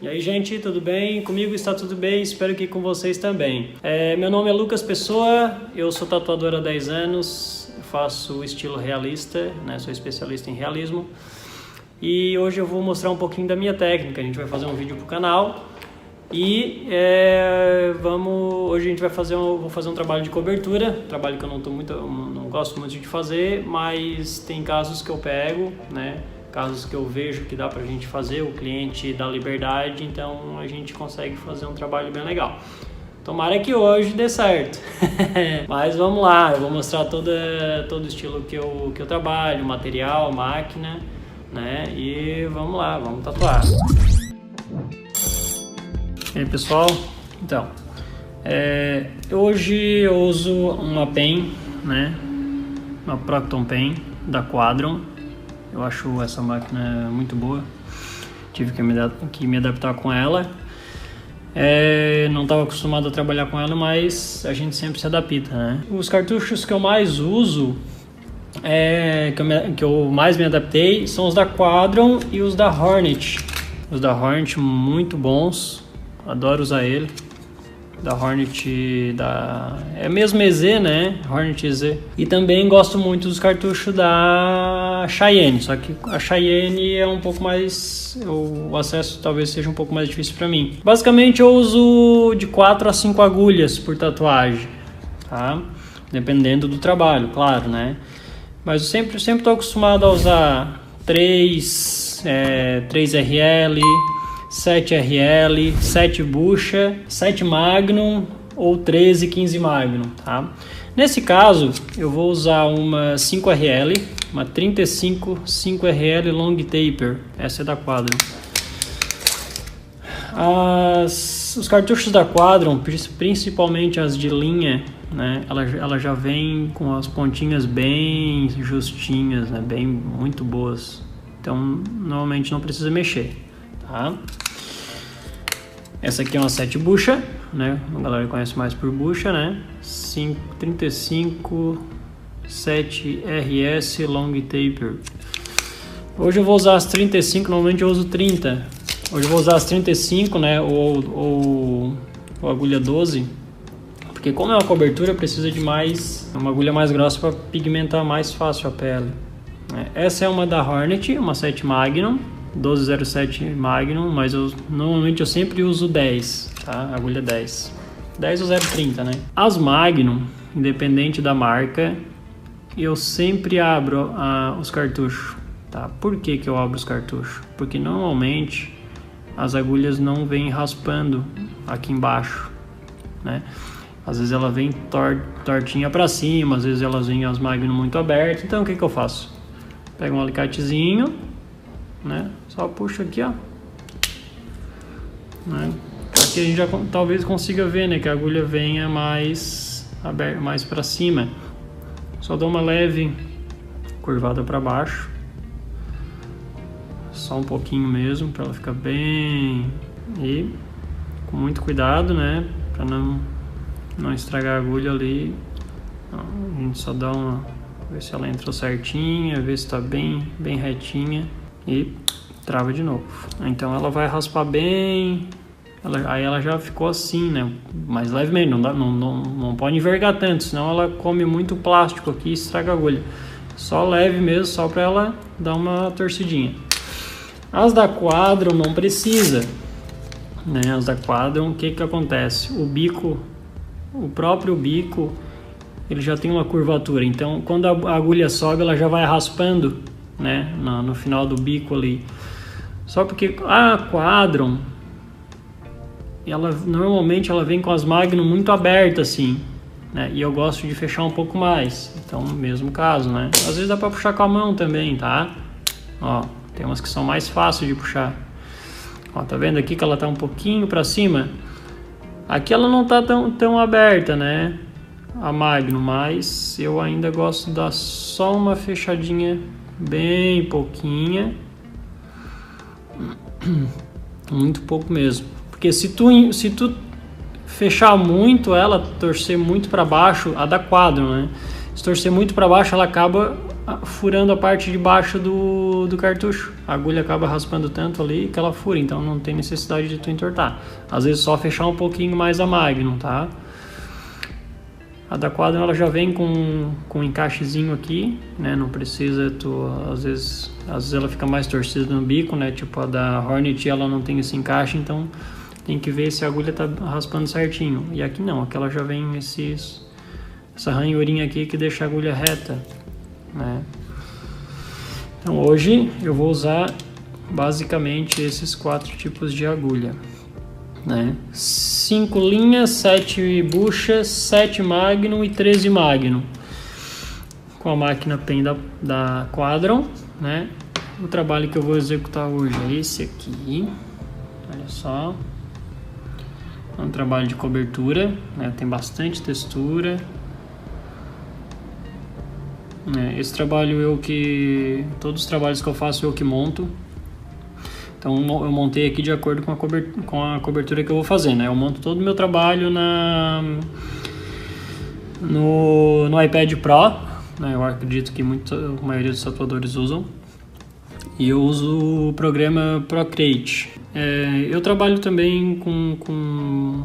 E aí, gente, tudo bem? Comigo está tudo bem, espero que com vocês também. Meu nome é Lucas Pessoa, eu sou tatuador há 10 anos, faço estilo realista, né? Sou especialista em realismo. E hoje eu vou mostrar um pouquinho da minha técnica, a gente vai fazer um vídeo pro canal. E hoje a gente vai vou fazer um trabalho de cobertura, trabalho que eu não gosto muito de fazer, mas tem casos que eu pego, né? Casos que eu vejo que dá pra gente fazer, o cliente dá liberdade, então a gente consegue fazer um trabalho bem legal. Tomara que hoje dê certo. Mas vamos lá, eu vou mostrar todo o estilo que eu trabalho, material, máquina, né? E vamos lá, vamos tatuar. E aí, pessoal, então, hoje eu uso uma pen, né? Uma Procton Pen da Quadron. Eu acho essa máquina muito boa, tive que me adaptar com ela. Não estava acostumado a trabalhar com ela, mas a gente sempre se adapta, né? Os cartuchos que eu mais uso, que eu mais me adaptei, são os da Quadron e os da Hornet. Os da Hornet muito bons, adoro usar ele. Da Hornet, é mesmo EZ, né? Hornet EZ. E também gosto muito dos cartuchos da Cheyenne, só que a Cheyenne é um pouco mais... o acesso talvez seja um pouco mais difícil para mim. Basicamente eu uso de 4 a 5 agulhas por tatuagem, tá? Dependendo do trabalho, claro, né? Mas eu sempre estou acostumado a usar 3 RL... 7 RL, 7 bucha, 7 Magnum ou 13, 15 Magnum, tá? Nesse caso, eu vou usar uma 5 RL, uma 35 5 RL Long Taper, essa é da Quadron. Os cartuchos da Quadron, principalmente as de linha, né? Ela já vem com as pontinhas bem justinhas, né? Muito boas. Então, normalmente não precisa mexer. Tá? Essa aqui é uma 7 bucha, né? A galera conhece mais por bucha, né? 35 7 RS Long Taper. Hoje eu vou usar as 35, normalmente eu uso 30. Hoje eu vou usar as 35, né? Ou agulha 12, porque como é uma cobertura precisa de uma agulha mais grossa para pigmentar mais fácil a pele. Essa é uma da Hornet, uma 7 Magnum. 1207 Magnum, mas normalmente eu sempre uso 10, tá? Agulha 10 ou 030, né? As Magnum, independente da marca, eu sempre abro os cartuchos, tá? Por que eu abro os cartuchos? Porque normalmente as agulhas não vêm raspando aqui embaixo, né? Às vezes ela vem tortinha para cima, às vezes elas vêm as Magnum muito abertas, então o que eu faço? Pego um alicatezinho, né? Só puxa aqui, ó, né? Aqui a gente já talvez consiga ver, né, que a agulha venha mais aberta, mais para cima. Só dou uma leve curvada para baixo, só um pouquinho mesmo, para ela ficar bem, e com muito cuidado, né, para não estragar a agulha ali. A gente só dá ver se ela entrou certinha, ver se está bem retinha. E trava de novo. Então ela vai raspar bem. Aí ela já ficou assim, né? Mais levemente, não pode envergar tanto, senão ela come muito plástico aqui e estraga a agulha. Só leve mesmo, só para ela dar uma torcidinha. As da Quadron não precisa, né? As da Quadron, o que acontece? O próprio bico, ele já tem uma curvatura. Então quando a agulha sobe, ela já vai raspando, né, no final do bico ali. Só porque a Quadron, normalmente ela vem com as Magnum muito abertas assim, né, e eu gosto de fechar um pouco mais. Então, mesmo caso, né, às vezes dá para puxar com a mão também, tá? Ó, tem umas que são mais fáceis de puxar. Ó, tá vendo aqui que ela tá um pouquinho para cima? Aqui ela não tá tão aberta, né, a Magnum, mas eu ainda gosto de dar só uma fechadinha bem pouquinha, muito pouco mesmo, porque se tu fechar muito ela, torcer muito para baixo, a da Quadron, né? Se torcer muito para baixo, ela acaba furando a parte de baixo do cartucho. A agulha acaba raspando tanto ali que ela fura, então não tem necessidade de tu entortar. Às vezes só fechar um pouquinho mais a Magnum, tá? A da Quadron ela já vem com um encaixezinho aqui, né? Não precisa às vezes ela fica mais torcida no bico, né? Tipo a da Hornet ela não tem esse encaixe, então tem que ver se a agulha tá raspando certinho. E aqui não, aqui ela já vem essa ranhurinha aqui que deixa a agulha reta, né? Então hoje eu vou usar basicamente esses 4 tipos de agulha, né? 5 linhas, 7 buchas, 7 Magnum e 13 Magnum com a máquina PEN da Quadron, né? O trabalho que eu vou executar hoje é esse aqui, olha só, é um trabalho de cobertura, né? Tem bastante textura. Esse trabalho todos os trabalhos que eu faço eu que monto. Então eu montei aqui de acordo com a cobertura que eu vou fazer, né? Eu monto todo o meu trabalho no iPad Pro, né? Eu acredito que a maioria dos tatuadores usam. E eu uso o programa Procreate. Eu trabalho também com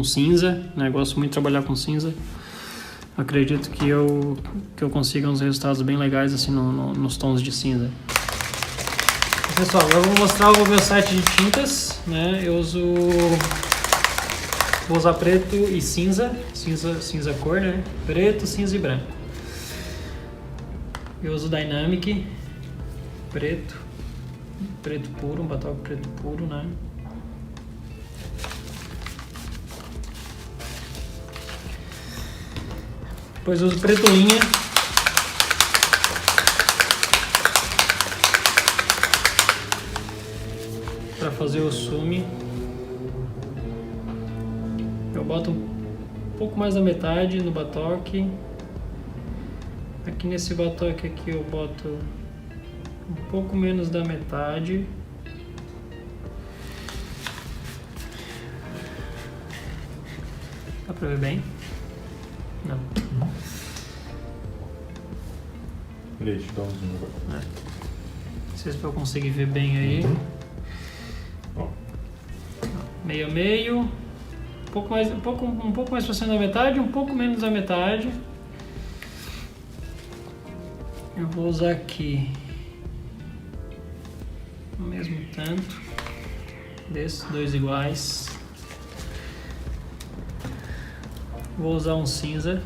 cinza, né? Eu gosto muito de trabalhar com cinza. Acredito que eu consiga uns resultados bem legais assim nos tons de cinza. Pessoal, agora eu vou mostrar o meu set de tintas, né? Vou usar preto e cinza cor, né? Preto, cinza e branco. Eu uso Dynamic, preto puro, um batom preto puro, né? Depois eu uso preto linha. Para fazer o sume. Eu boto um pouco mais da metade no batoque. Aqui nesse batoque aqui eu boto um pouco menos da metade. Dá pra ver bem? Não. Peraí, deixa eu dar um zoom agora. Não sei se eu conseguir ver bem aí. Meio a meio. Um pouco mais pra cima da metade, um pouco menos da metade. Eu vou usar aqui o mesmo tanto desses 2 iguais. Vou usar um cinza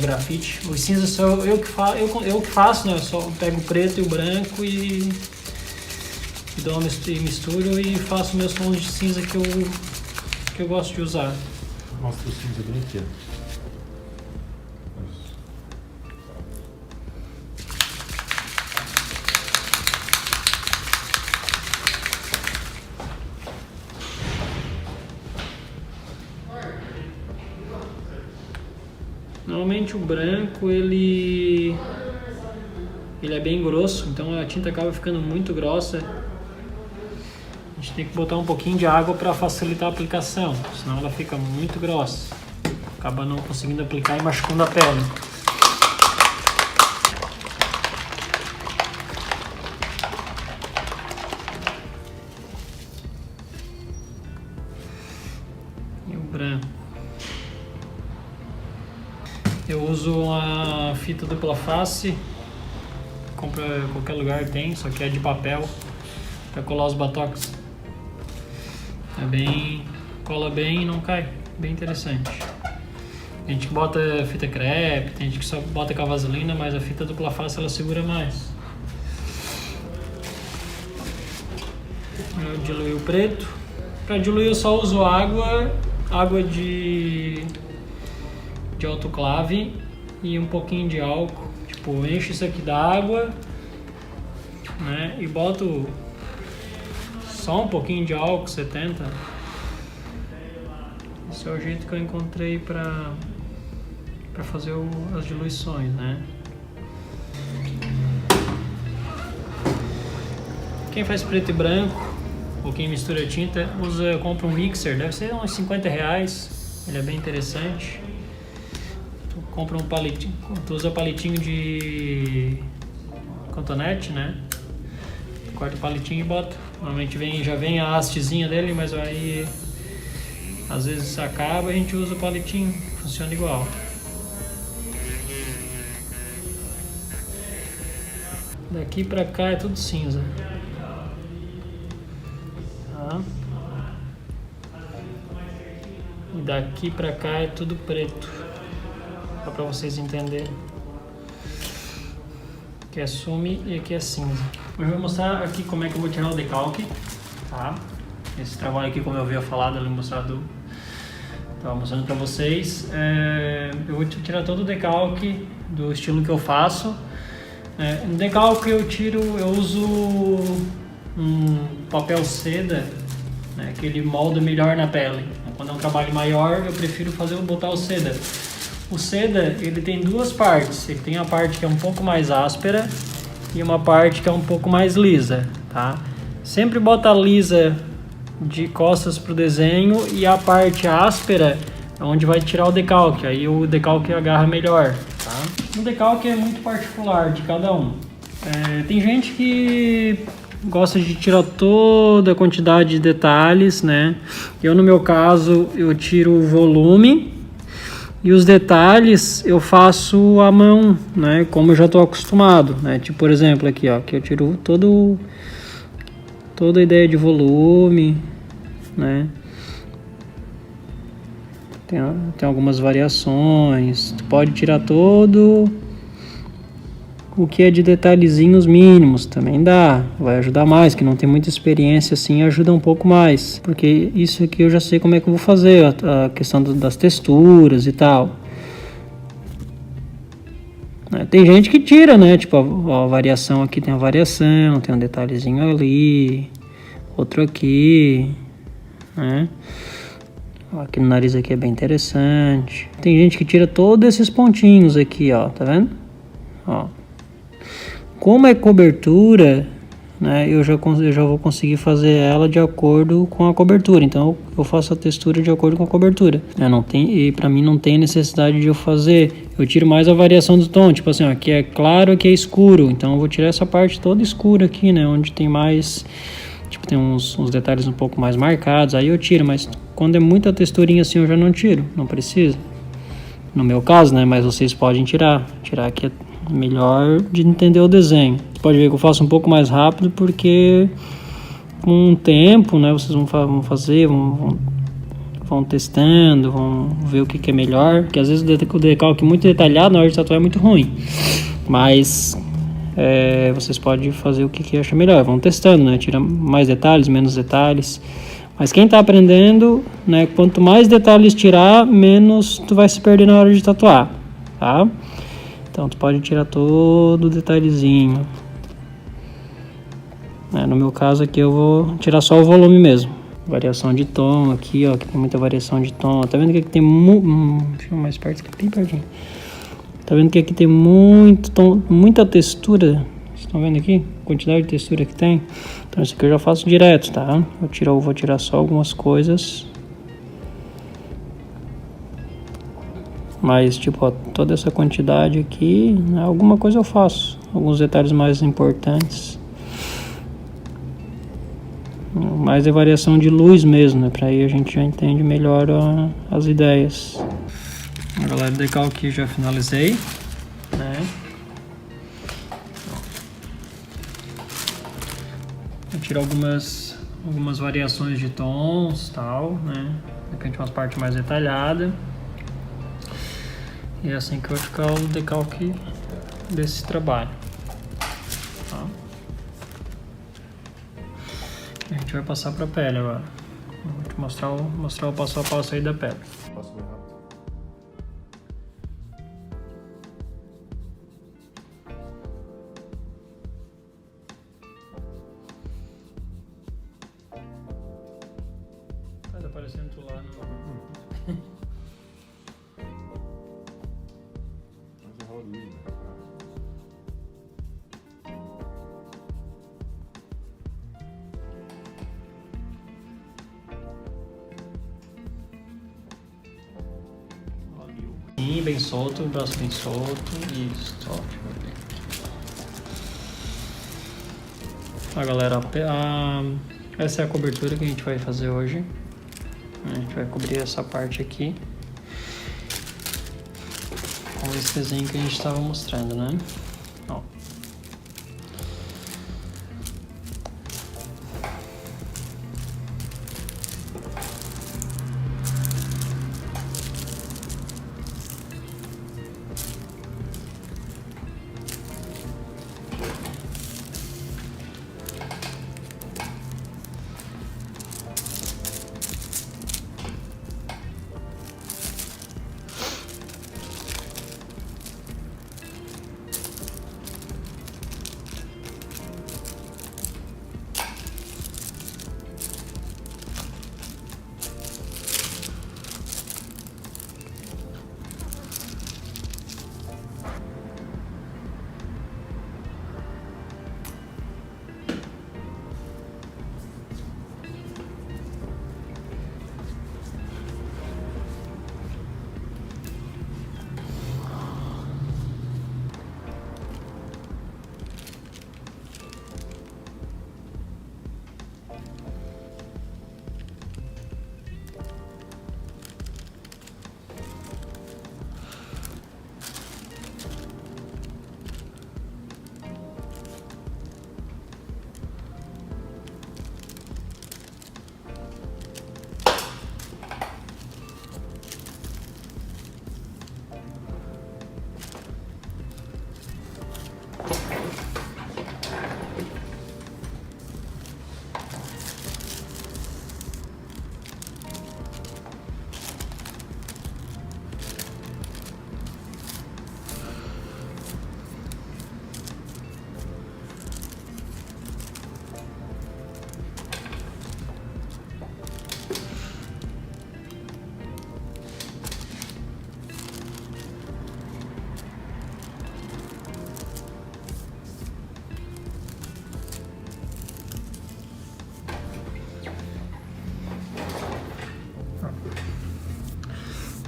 grafite. Os cinzas sou eu que faço, né? Eu só pego o preto e o branco e misturo e faço meus tons de cinza que eu gosto de usar. Mostra o cinza bem aqui. Normalmente o branco ele é bem grosso, então a tinta acaba ficando muito grossa. A gente tem que botar um pouquinho de água para facilitar a aplicação, senão ela fica muito grossa. Acaba não conseguindo aplicar e machucando a pele. E o branco. Eu uso uma fita dupla face, compra em qualquer lugar tem, só que é de papel, para colar os batoques. Cola bem e não cai, bem interessante. A gente bota fita crepe, tem gente que só bota com a vaselina, mas a fita dupla face ela segura mais. Eu diluí o preto. Para diluir eu só uso água de autoclave e um pouquinho de álcool. Tipo, encho isso aqui d'água, né? E boto só um pouquinho de álcool 70. Esse é o jeito que eu encontrei para fazer as diluições, né? Quem faz preto e branco ou quem mistura tinta compra um mixer, deve ser uns R$50. Ele é bem interessante. Tu compra um palitinho, tu usa palitinho de cotonete, né? Corta o palitinho e bota. Normalmente já vem a hastezinha dele, mas aí às vezes acaba, a gente usa o palitinho, funciona igual. Daqui pra cá é tudo cinza. Tá? E daqui pra cá é tudo preto. Só pra vocês entenderem. Aqui é sume e aqui é cinza. Hoje eu vou mostrar aqui como é que eu vou tirar o decalque, tá? Esse trabalho aqui, como eu havia falado, eu estava mostrando pra vocês. Eu vou tirar todo o decalque do estilo que eu faço. No decalque eu uso um papel seda, né, que ele molda melhor na pele. Quando é um trabalho maior, eu prefiro botar o seda. O seda, ele tem duas partes. Ele tem a parte que é um pouco mais áspera e uma parte que é um pouco mais lisa, tá? Sempre bota a lisa de costas pro desenho e a parte áspera é onde vai tirar o decalque. Aí o decalque agarra melhor, tá? O decalque é muito particular de cada um. Tem gente que gosta de tirar toda a quantidade de detalhes, né? Eu, no meu caso, eu tiro o volume e os detalhes eu faço à mão, né? Como eu já estou acostumado, né? Tipo, por exemplo, aqui, ó, que eu tiro toda a ideia de volume, né? Tem algumas variações. Tu pode tirar todo o que é de detalhezinhos mínimos, também dá. Vai ajudar mais, que não tem muita experiência assim, ajuda um pouco mais. Porque isso aqui eu já sei como é que eu vou fazer, a questão das texturas e tal. Tem gente que tira, né? Tipo, a variação aqui tem uma variação, tem um detalhezinho ali, outro aqui, né? Aqui no nariz aqui é bem interessante. Tem gente que tira todos esses pontinhos aqui, ó, tá vendo? Ó. Como é cobertura, né, eu já vou conseguir fazer ela de acordo com a cobertura. Então eu faço a textura de acordo com a cobertura. E pra mim não tem necessidade de eu fazer. Eu tiro mais a variação do tom. Tipo assim, ó, aqui é claro, aqui é escuro. Então eu vou tirar essa parte toda escura aqui, né? Onde tem mais... Tipo, tem uns detalhes um pouco mais marcados. Aí eu tiro, mas quando é muita texturinha assim eu já não tiro. Não precisa. No meu caso, né? Mas vocês podem tirar. Tirar aqui é melhor de entender o desenho. Você pode ver que eu faço um pouco mais rápido porque com o tempo, né, vocês vão fazer, vão testando, vão ver o que é melhor, porque às vezes o decalque muito detalhado na hora de tatuar é muito ruim, mas vocês podem fazer o que acha melhor, vão testando, né, tira mais detalhes, menos detalhes, mas quem está aprendendo, né, quanto mais detalhes tirar, menos tu vai se perder na hora de tatuar, tá? Então tu pode tirar todo o detalhezinho. No meu caso aqui eu vou tirar só o volume mesmo. Variação de tom aqui, ó, que tem muita variação de tom. Tá vendo que aqui tem deixa eu mais perto, aqui bem pertinho. Tá vendo que aqui tem muito tom, muita textura. Vocês estão vendo aqui? A quantidade de textura que tem. Então isso aqui eu já faço direto, tá? Eu vou tirar só algumas coisas. Mas, tipo, ó, toda essa quantidade aqui, né, alguma coisa eu faço. Alguns detalhes mais importantes. Mais é variação de luz mesmo, né? Pra aí a gente já entende melhor as ideias. Galera, o decalque já finalizei, né? Vou tirar algumas variações de tons e tal, né? De repente umas partes mais detalhadas. E é assim que vai ficar o decalque desse trabalho. Tá? A gente vai passar para a pele agora. Vou te mostrar o passo a passo aí da pele. Posso ver rápido? Tá aparecendo tu lá no... Mas é Halloween, né? bem solto, braço bem solto. Isso, ó, deixa eu ver. Ó, galera, essa é a cobertura que a gente vai fazer hoje. A gente vai cobrir essa parte aqui com esse desenho que a gente estava mostrando, né? Ó.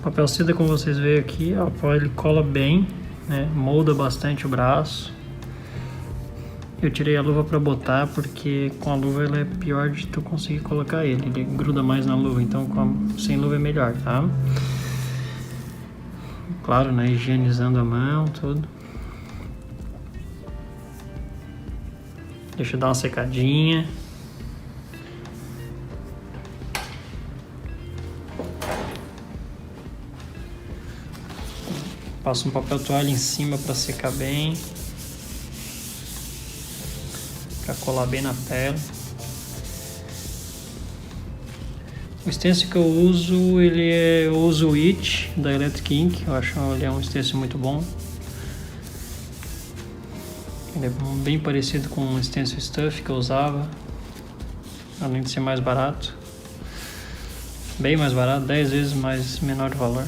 Papel seda, como vocês veem aqui, ó, ele cola bem, né? Molda bastante o braço. Eu tirei a luva para botar porque com a luva ela é pior de tu conseguir colocar ele gruda mais na luva, então sem luva é melhor, tá? Claro, né? Higienizando a mão, tudo. Deixa eu dar uma secadinha. Passo um papel toalha em cima para secar bem, para colar bem na tela. O stencil que eu uso, eu uso o It da Electric Ink. Eu acho que ele é um stencil muito bom. Ele é bem parecido com o stencil Stuff que eu usava, além de ser mais barato, bem mais barato, 10 vezes menor valor.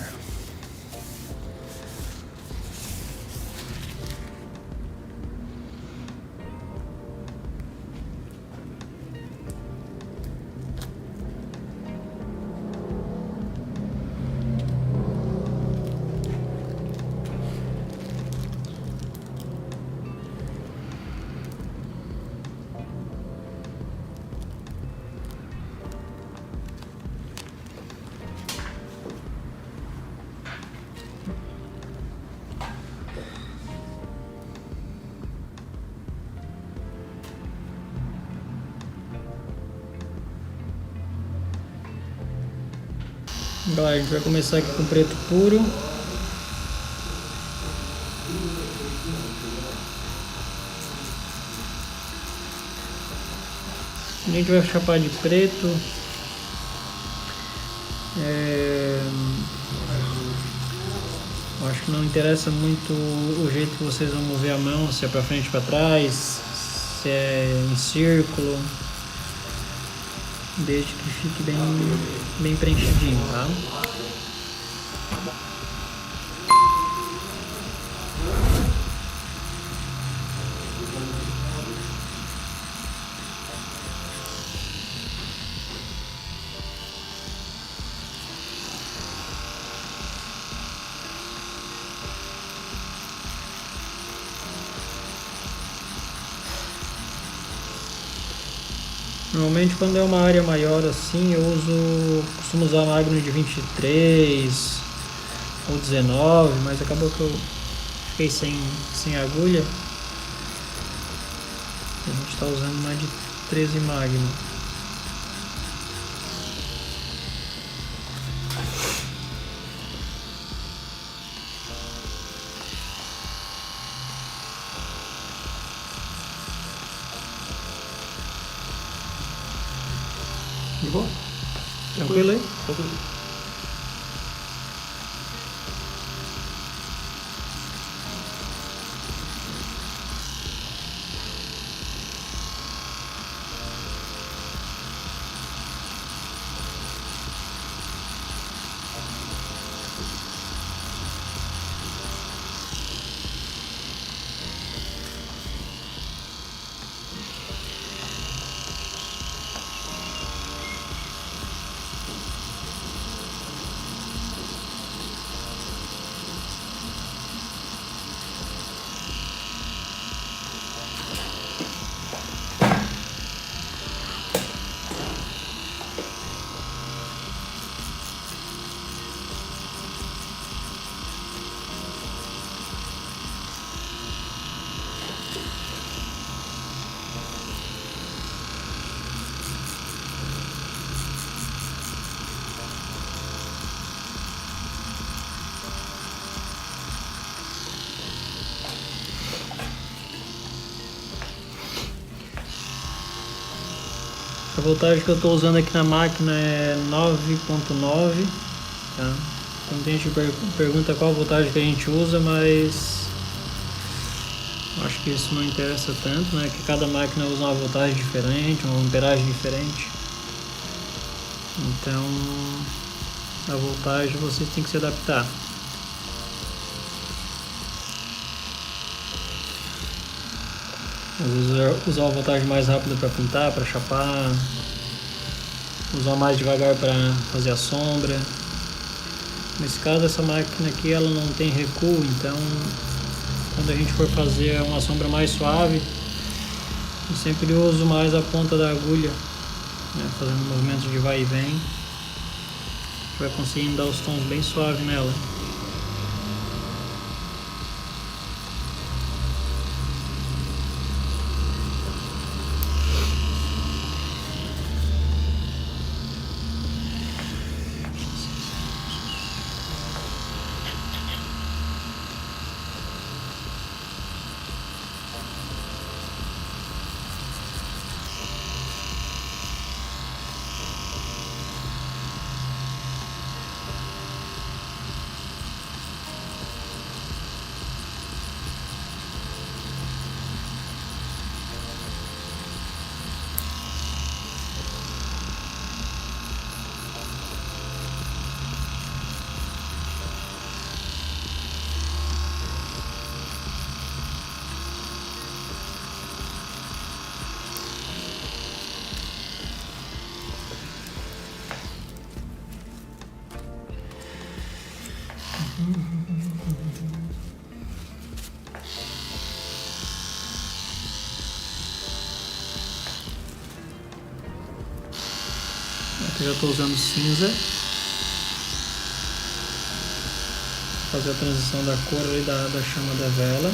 Galera, a gente vai começar aqui com preto puro. A gente vai chapar de preto. Eu acho que não interessa muito o jeito que vocês vão mover a mão, se é pra frente, pra trás, se é em círculo. Desde que fique bem preenchidinho, tá? Normalmente quando é uma área maior assim, costumo usar Magnum de 23 ou 19, mas acabou que eu fiquei sem agulha. A gente está usando mais de 13 Magnum. De boa? Tranquilo aí? Tranquilo. A voltagem que eu estou usando aqui na máquina é 9.9, tá? Então tem gente que pergunta qual voltagem que a gente usa, mas acho que isso não interessa tanto, né? Que cada máquina usa uma voltagem diferente, uma amperagem diferente. Então a voltagem vocês têm que se adaptar. Às vezes usar uma voltagem mais rápida para pintar, para chapar, usar mais devagar para fazer a sombra. Nesse caso, essa máquina aqui ela não tem recuo, então quando a gente for fazer uma sombra mais suave, eu sempre uso mais a ponta da agulha, né, fazendo movimentos de vai e vem. A gente vai conseguindo dar os tons bem suaves nela. Aqui eu já estou usando cinza, fazer a transição da cor ali da chama da vela.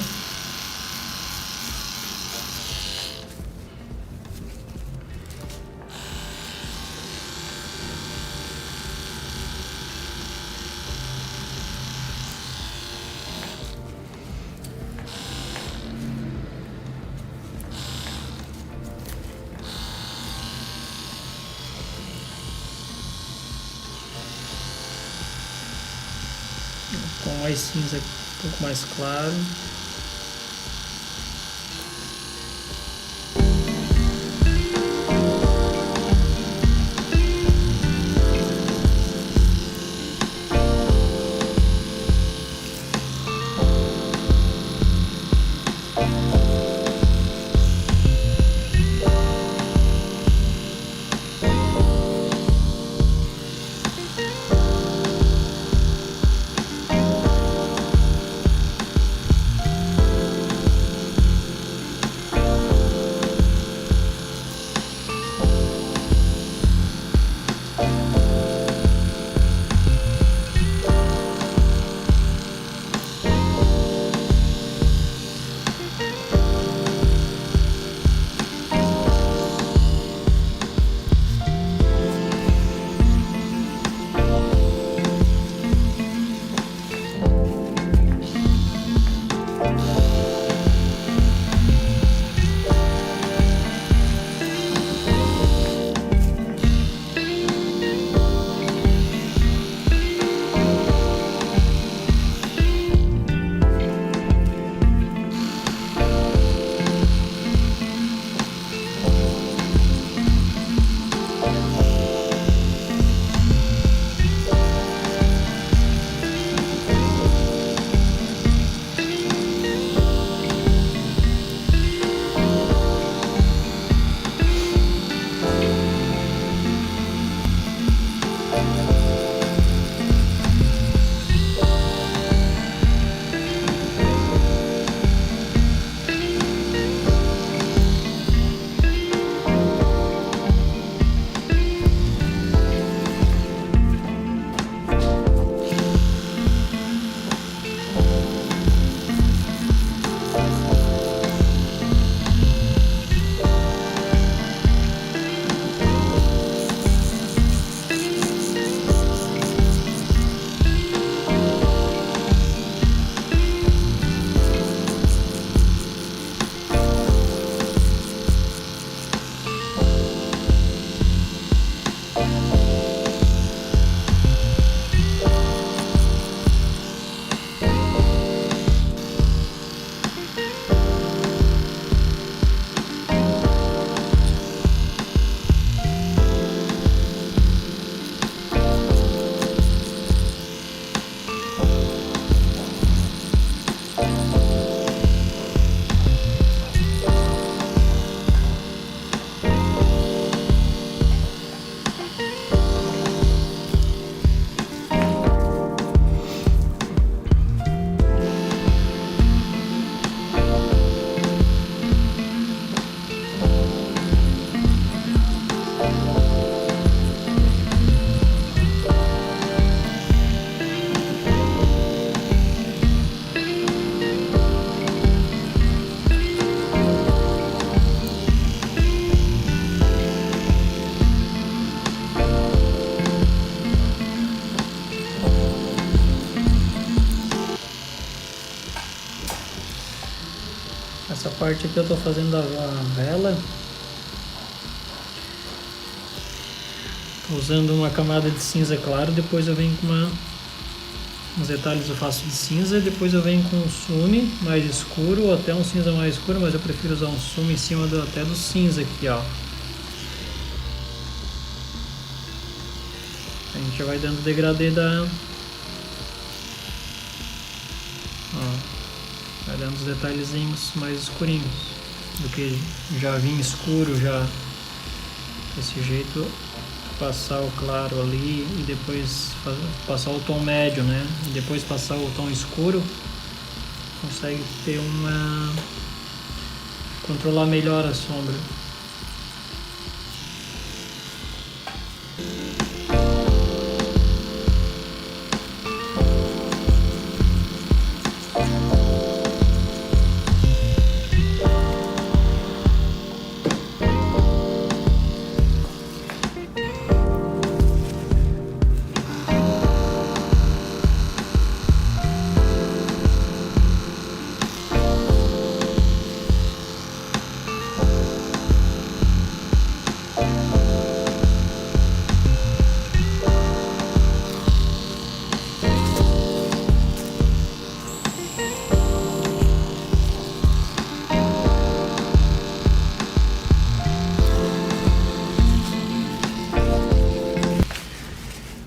Com mais cinza, um pouco mais claro. Essa parte aqui eu tô fazendo a vela. Tô usando uma camada de cinza claro, depois eu venho com uns detalhes eu faço de cinza, depois eu venho com um sume mais escuro, ou até um cinza mais escuro, mas eu prefiro usar um sume em cima até do cinza aqui, ó. A gente já vai dando degradê da... Ó. Vai dando os detalhezinhos mais escurinhos do que já vinha escuro, já desse jeito, passar o claro ali e depois passar o tom médio, né? E depois passar o tom escuro, consegue ter controlar melhor a sombra.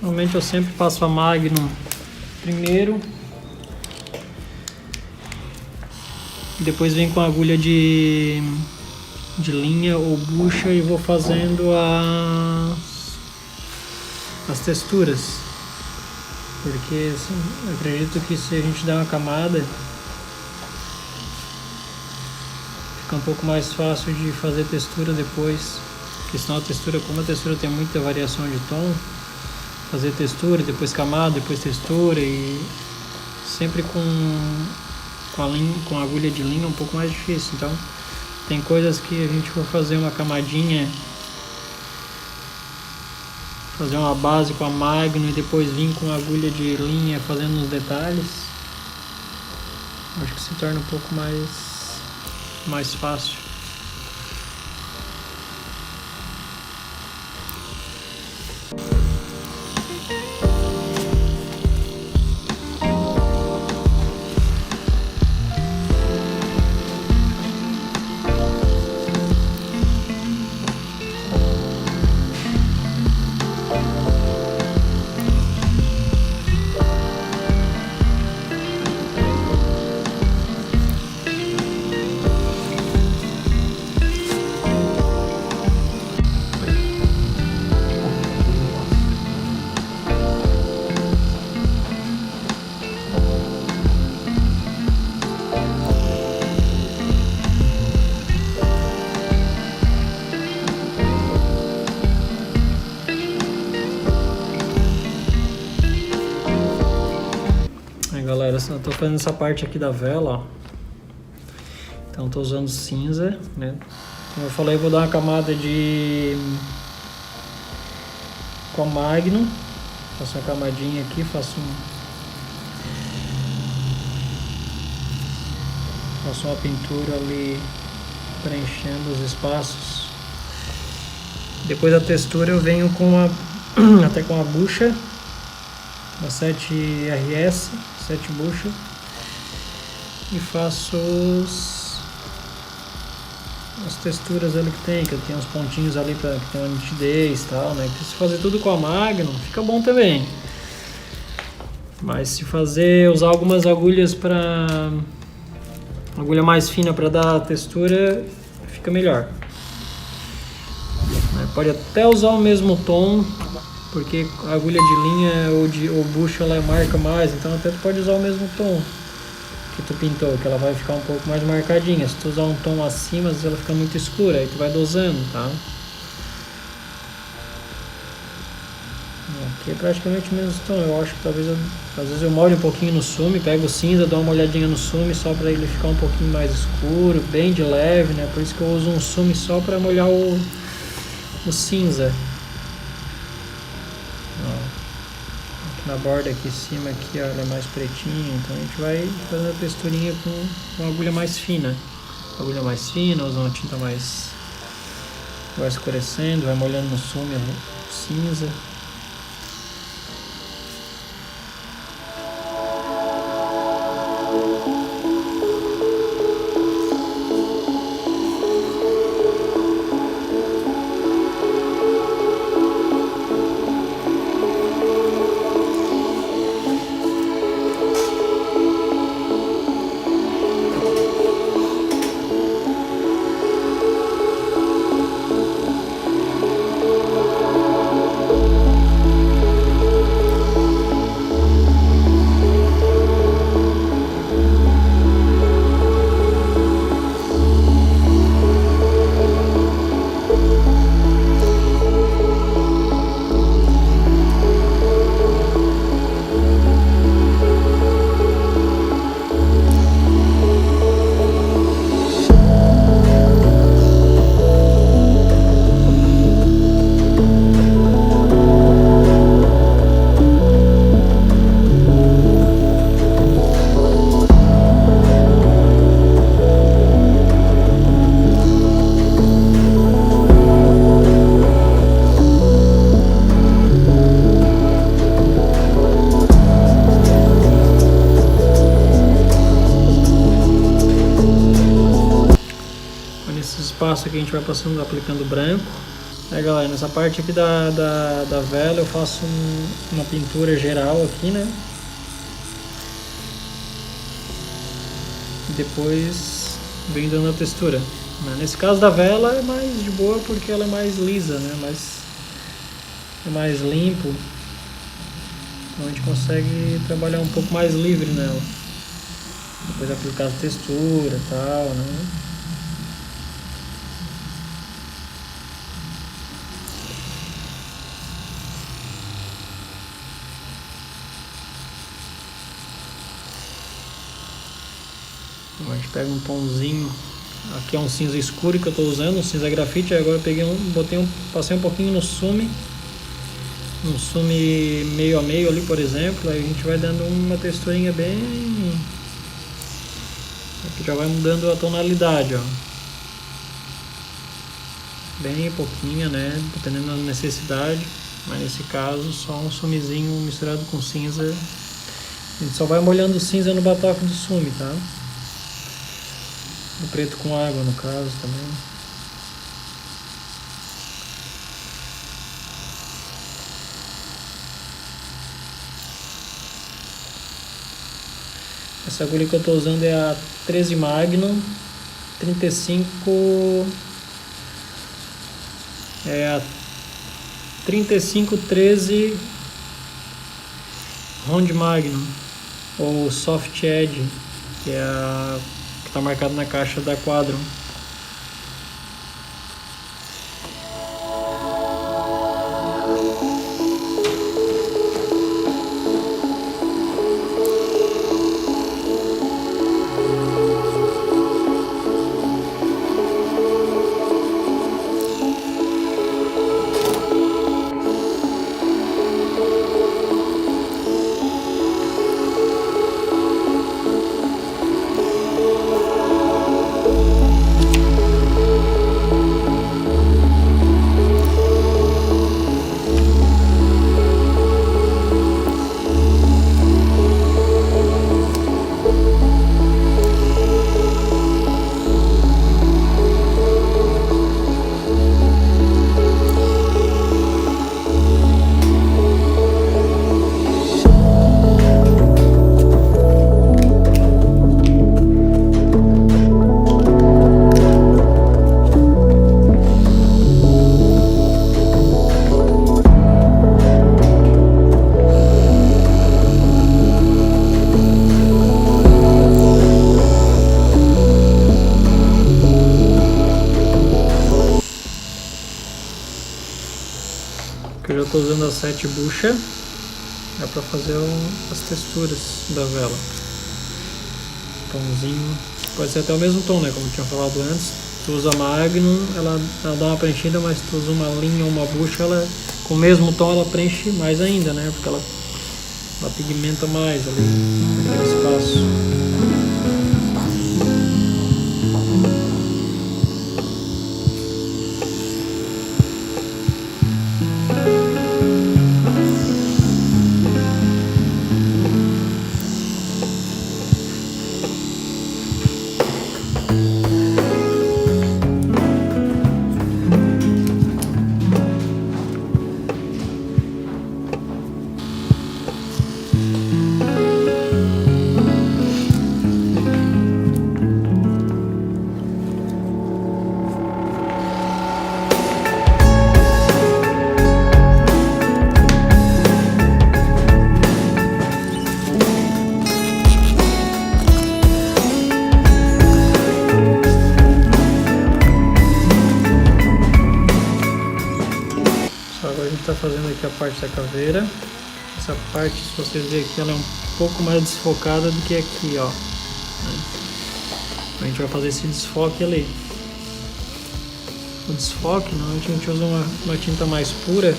Normalmente eu sempre passo a Magnum primeiro, depois venho com a agulha de linha ou bucha e vou fazendo as texturas, porque assim, eu acredito que se a gente der uma camada fica um pouco mais fácil de fazer textura depois. porque senão a textura, como a textura tem muita variação de tom, fazer textura, depois camada, depois textura e sempre com a agulha de linha é um pouco mais difícil. Então tem coisas que a gente vai fazer uma camadinha, fazer uma base com a Magnum e depois vir com a agulha de linha fazendo os detalhes. Acho que se torna um pouco mais fácil. Galera, eu tô fazendo essa parte aqui da vela, ó. Então tô usando cinza, né? Como eu falei, eu vou dar uma camada com a Magnum. Faço uma camadinha aqui, faço uma pintura ali preenchendo os espaços. Depois da textura eu venho até com a bucha da 7RS, 7 bucha, e faço as texturas ali que tem uns pontinhos ali que tem uma nitidez e tal, né? Que se fazer tudo com a Magnum fica bom também, mas se usar algumas agulhas agulha mais fina para dar textura, fica melhor. Pode até usar o mesmo tom, porque a agulha de linha ou bucha ela marca mais, então até tu pode usar o mesmo tom que tu pintou, que ela vai ficar um pouco mais marcadinha. Se tu usar um tom acima, às vezes ela fica muito escura, aí tu vai dosando, tá? Aqui é praticamente o mesmo tom. Eu acho que às vezes eu molho um pouquinho no sume, pego o cinza, dou uma olhadinha no sume só para ele ficar um pouquinho mais escuro, bem de leve, né? Por isso que eu uso um sume só para molhar o cinza. Aqui na borda aqui em cima aqui, ó, ela é mais pretinha, então a gente vai fazendo a texturinha com uma agulha mais fina. Agulha mais fina, usa uma tinta mais, vai escurecendo, vai molhando no sume o cinza. Espaço aqui a gente vai passando, aplicando branco. Aí galera, nessa parte aqui da vela eu faço uma pintura geral aqui, né? E depois vem dando a textura. Nesse caso da vela é mais de boa porque ela é mais lisa, né? É mais limpo. Então a gente consegue trabalhar um pouco mais livre nela. Depois aplicar a textura e tal, né? A gente pega um tomzinho. Aqui é um cinza escuro que eu estou usando, um cinza grafite. Aí agora eu peguei passei um pouquinho no sume. Um sume meio a meio ali, por exemplo. Aí a gente vai dando uma texturinha bem... Aqui já vai mudando a tonalidade, ó. Bem pouquinha, né? Dependendo da necessidade. Mas nesse caso, só um sumezinho misturado com cinza. A gente só vai molhando o cinza no batoque do sume, tá? O preto com água, no caso, também. Essa agulha que eu estou usando é a 13 Magnum 35... É a 3513 Round Magnum, ou Soft Edge, que é a que está marcado na caixa da Quadron. Que eu já estou usando a 7 bucha, é para fazer as texturas da vela. Tomzinho, pode ser até o mesmo tom, né? Como eu tinha falado antes. Tu usa Magnum, ela dá uma preenchida, mas tu usa uma linha ou uma bucha, ela com o mesmo tom ela preenche mais ainda, né? Porque ela pigmenta mais ali naquele espaço. Agora a gente está fazendo aqui a parte da caveira. Essa parte, se vocês verem aqui, ela é um pouco mais desfocada do que aqui, ó. A gente vai fazer esse desfoque ali. O desfoque, normalmente a gente usa uma tinta mais pura.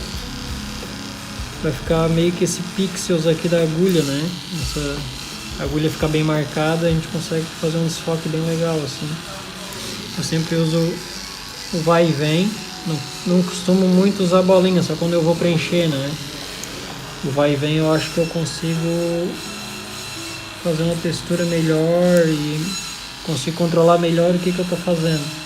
Vai ficar meio que esse pixels aqui da agulha, né? Essa agulha fica bem marcada, a gente consegue fazer um desfoque bem legal, assim. Eu sempre uso o vai e vem. Não costumo muito usar bolinha, só quando eu vou preencher, né? O vai e vem eu acho que eu consigo fazer uma textura melhor e consigo controlar melhor o que eu estou fazendo.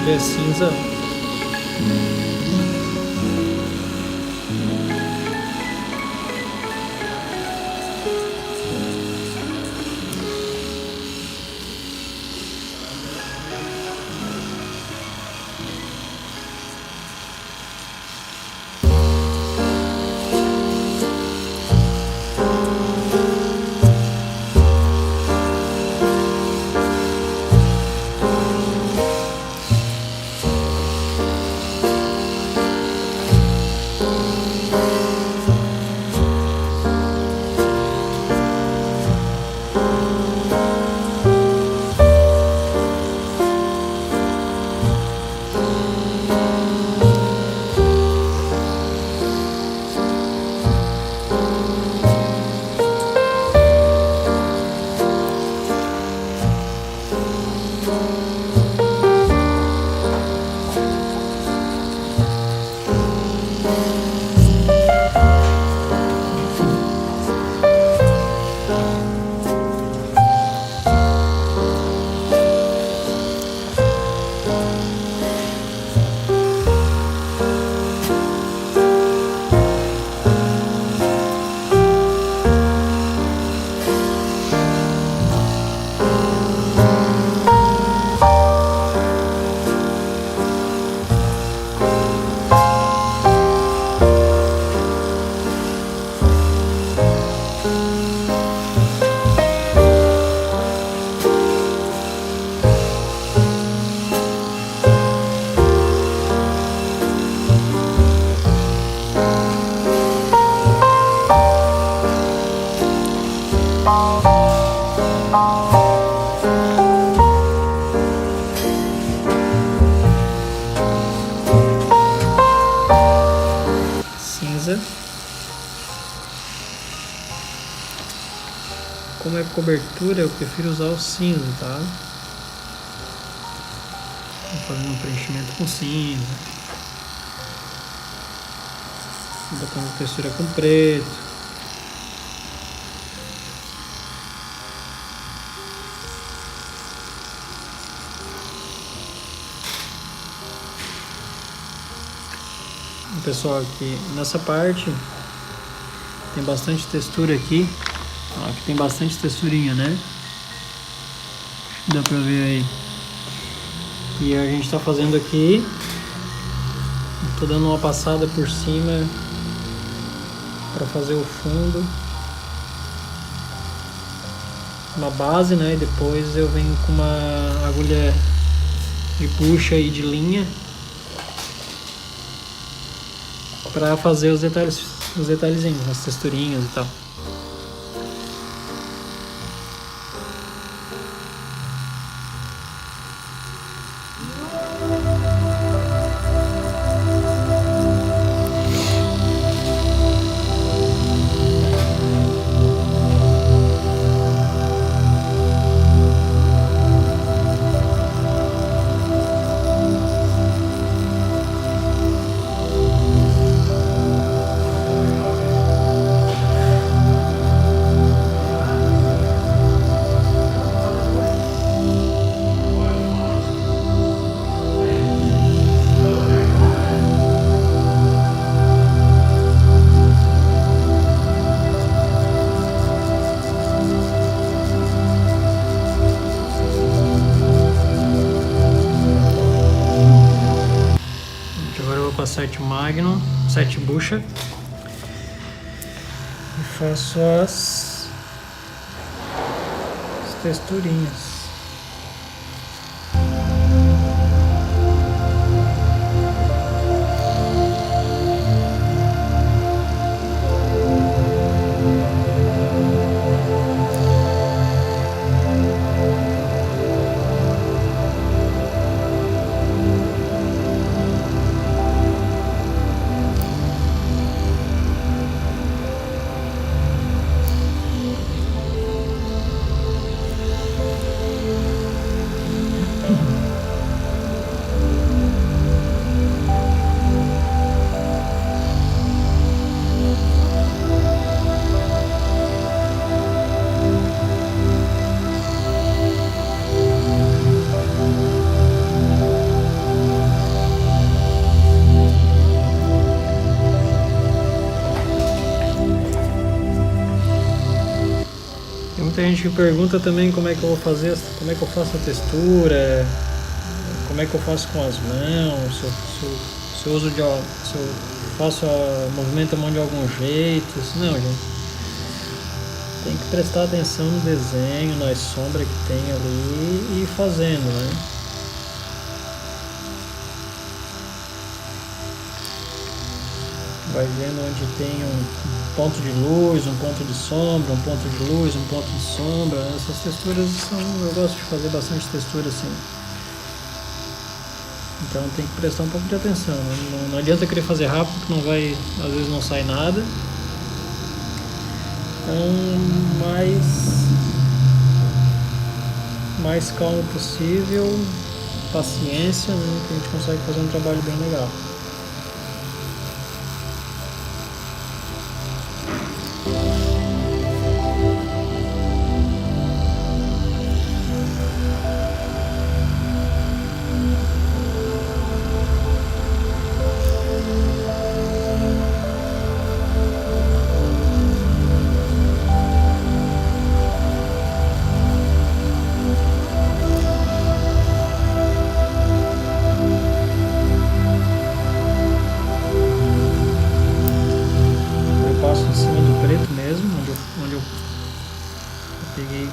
Que é cinza. como é cobertura, eu prefiro usar o cinza, tá? Vou fazendo um preenchimento com cinza. Botando textura com preto. Pessoal, aqui nessa parte tem bastante textura aqui. Ó, aqui tem bastante texturinha, né? Dá pra ver aí. E a gente tá fazendo aqui. Tô dando uma passada por cima para fazer o fundo. Uma base, né? E depois eu venho com uma agulha de bucha e de linha para fazer os detalhezinhos, as texturinhas e tal. Com a 7 Magnum, 7 bucha, e faço as texturinhas. Muita gente que pergunta também como é que eu vou fazer, como é que eu faço a textura, como é que eu faço com as mãos, se eu faço movimento a mão de algum jeito. Não, gente, tem que prestar atenção no desenho, nas sombras que tem ali e ir fazendo, né? Vai vendo onde tem um ponto de luz, um ponto de sombra, um ponto de luz, um ponto de sombra. Essas texturas eu gosto de fazer bastante textura assim. Então tem que prestar um pouco de atenção, né? Não adianta querer fazer rápido, porque às vezes não sai nada. Então, mais calmo possível, paciência, né? Que a gente consegue fazer um trabalho bem legal.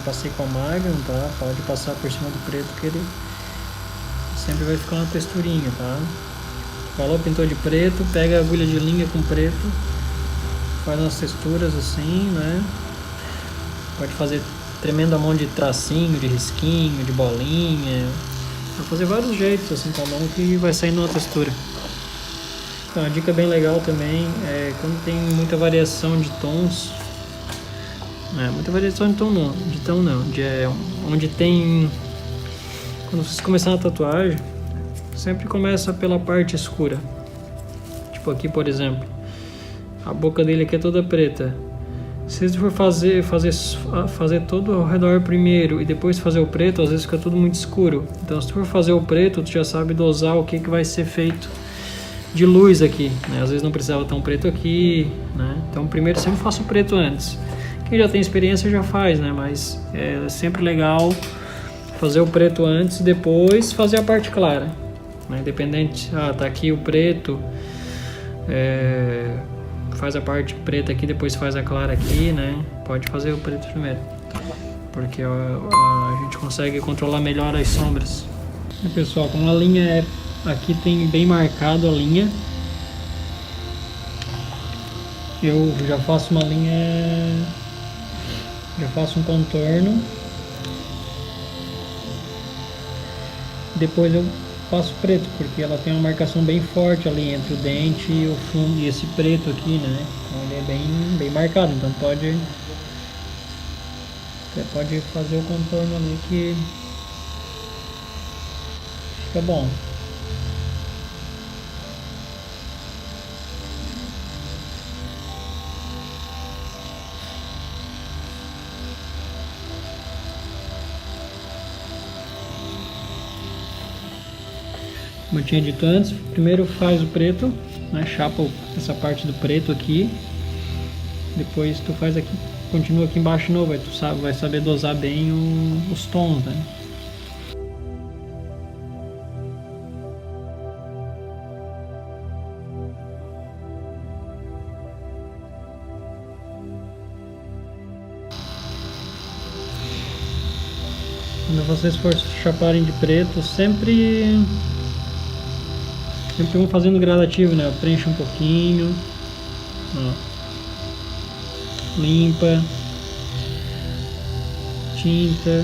Passei com a Magnum, tá? Pode passar por cima do preto que ele sempre vai ficar uma texturinha, tá? Falou, pintou de preto, pega a agulha de linha com preto, faz umas texturas assim, né? Pode fazer tremendo a mão de tracinho, de risquinho, de bolinha. Vai fazer vários jeitos assim com a mão que vai saindo uma textura. Então, uma dica bem legal também é quando tem muita variação de tons. Muita variação de tom não, onde tem... Quando vocês começarem a tatuagem, sempre começa pela parte escura. Tipo aqui, por exemplo, a boca dele aqui é toda preta. Se você for fazer todo ao redor primeiro e depois fazer o preto, às vezes fica tudo muito escuro. Então se tu for fazer o preto, tu já sabe dosar o que vai ser feito de luz aqui, né? Às vezes não precisava tão preto aqui, né? Então primeiro sempre faço o preto antes. Quem já tem experiência já faz, né? Mas é sempre legal fazer o preto antes e depois fazer a parte clara, né? Independente, tá aqui o preto, faz a parte preta aqui, depois faz a clara aqui, né? Pode fazer o preto primeiro, porque a gente consegue controlar melhor as sombras. E, pessoal, como a linha aqui tem bem marcado a linha, eu já faço uma linha, já faço um contorno, depois eu passo preto, porque ela tem uma marcação bem forte ali entre o dente e o fundo, e esse preto aqui, né? Então ele é bem marcado, então pode fazer o contorno ali que fica bom. Como eu tinha dito antes, primeiro faz o preto, né? Chapa essa parte do preto aqui, depois tu faz aqui, continua aqui embaixo de novo, aí tu vai saber dosar bem os tons, né? Quando vocês for chaparem de preto, sempre vão fazendo gradativo, né? Preenche um pouquinho, ó. Limpa, tinta,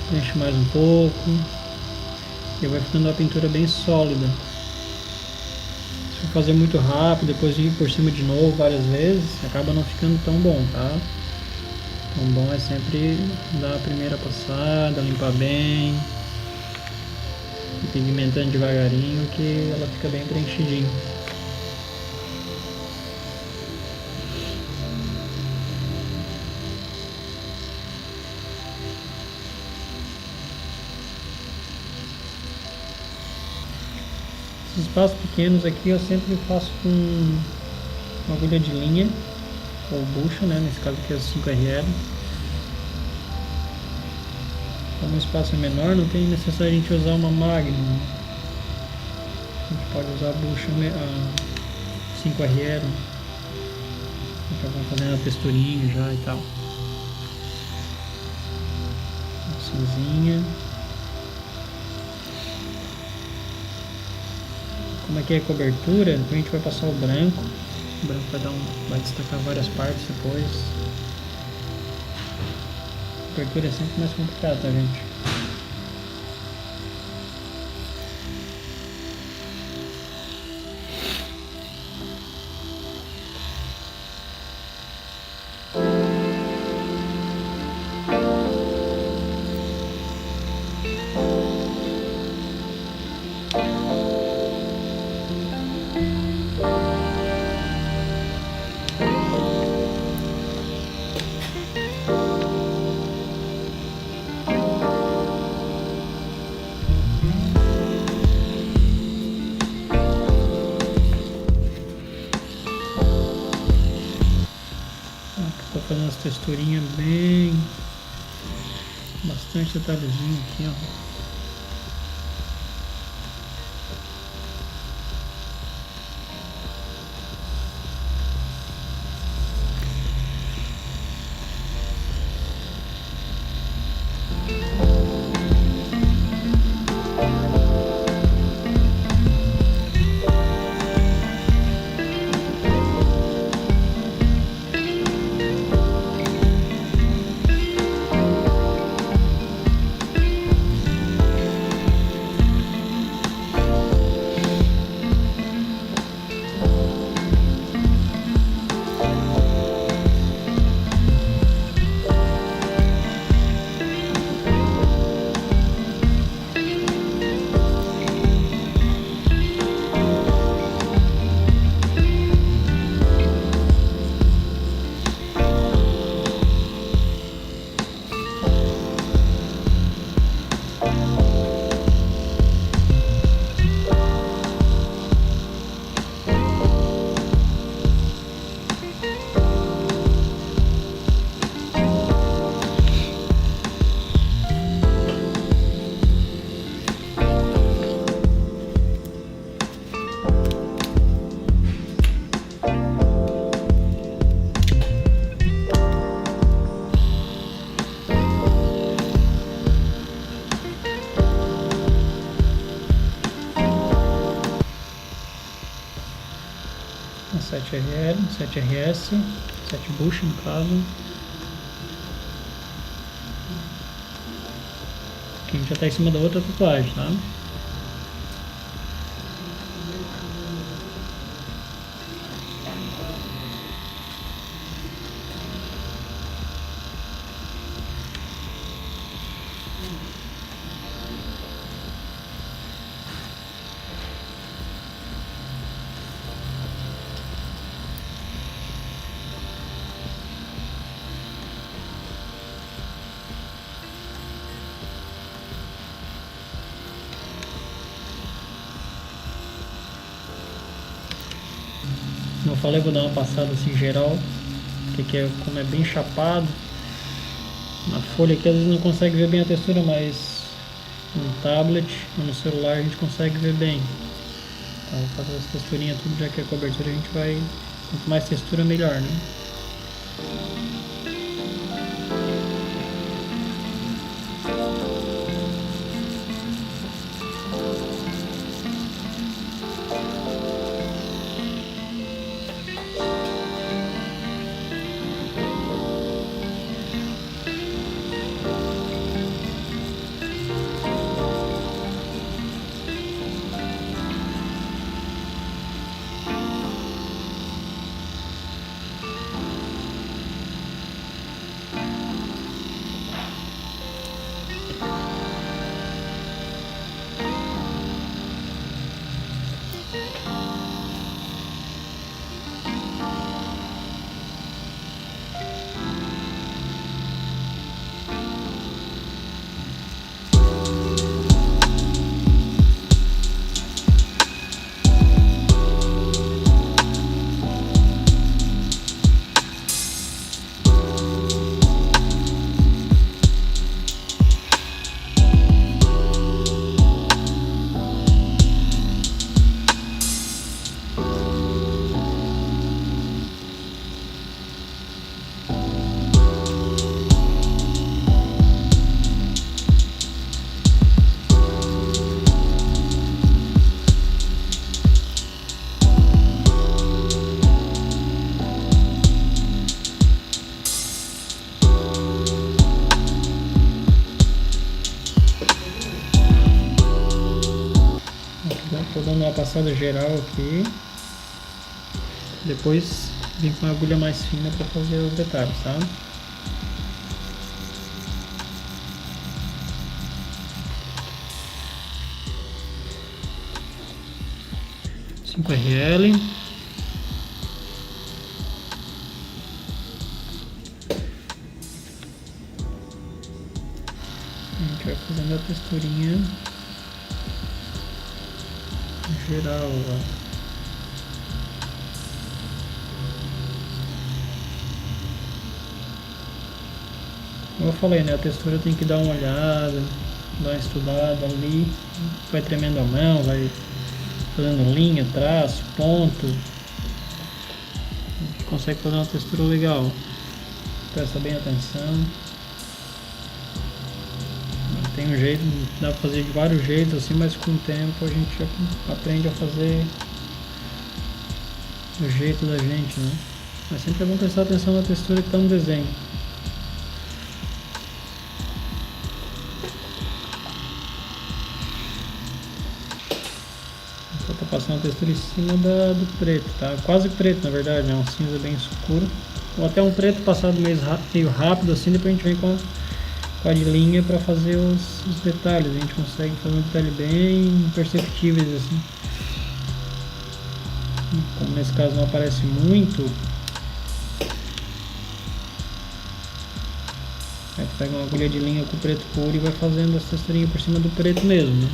preenche mais um pouco, e vai ficando uma pintura bem sólida. Se for fazer muito rápido, depois ir por cima de novo várias vezes, acaba não ficando tão bom, tá? Então bom é sempre dar a primeira passada, limpar bem, pigmentando devagarinho, que ela fica bem preenchidinha. Esses espaços pequenos aqui eu sempre faço com uma agulha de linha ou bucha, né? Nesse caso aqui é 5RL. Como o espaço é menor, não tem necessidade de a gente usar uma Magnum. A gente pode usar a bucha 5RL. Já vamos fazendo a texturinha já e tal. Cinzinha. Como aqui é cobertura, então a gente vai passar o branco. O branco vai destacar várias partes depois. A cobertura é sempre mais complicada, tá, gente? Fazendo as texturinhas bem, bastante detalhezinho aqui, ó. 7RL, 7RS, 7 bush no caso. Aqui a gente já está em cima da outra tatuagem, tá? Como eu falei, vou dar uma passada assim geral, porque aqui como é bem chapado, na folha aqui às vezes não consegue ver bem a textura, mas no tablet ou no celular a gente consegue ver bem. Então vou fazer essa texturinha tudo, já que a cobertura a gente vai, quanto mais textura melhor, né? Estou dando uma passada geral aqui, depois vim com a agulha mais fina para fazer os detalhes, tá? .5RL. A gente vai fazendo a texturinha geral, ó. Como eu falei, né? A textura tem que dar uma olhada, dar uma estudada ali. Vai tremendo a mão, vai fazendo linha, traço, ponto. A gente consegue fazer uma textura legal. Presta bem atenção. Tem um jeito, dá pra fazer de vários jeitos assim, mas com o tempo a gente já aprende a fazer do jeito da gente, né? Mas sempre é bom prestar atenção na textura que está no desenho. Só tá passando a textura em cima do preto, tá? Quase preto na verdade, né? Um cinza bem escuro. Ou até um preto passado meio rápido assim, depois a gente vem com a de linha para fazer os detalhes. A gente consegue fazer um detalhe bem perceptíveis assim. Como nesse caso não aparece muito, aí tu pega uma agulha de linha com preto puro e vai fazendo essa texturinha por cima do preto mesmo, né?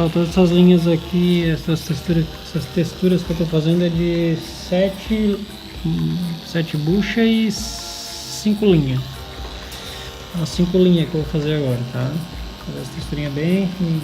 pessoal, todas essas linhas aqui, essas texturas que eu tô fazendo é de 7 buchas e 5 linhas. As 5 linhas que eu vou fazer agora, tá? Fazer essa texturinha bem fininha.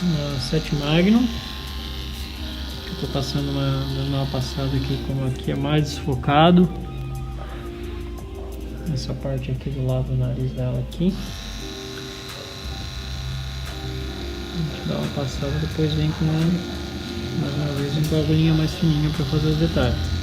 Uma 7 Magnum. Eu tô passando dando uma passada aqui, como aqui é mais desfocado. Essa parte aqui do lado do nariz dela aqui. A gente dá uma passada, depois vem com mais uma vez com a agulhinha mais fininha para fazer os detalhes.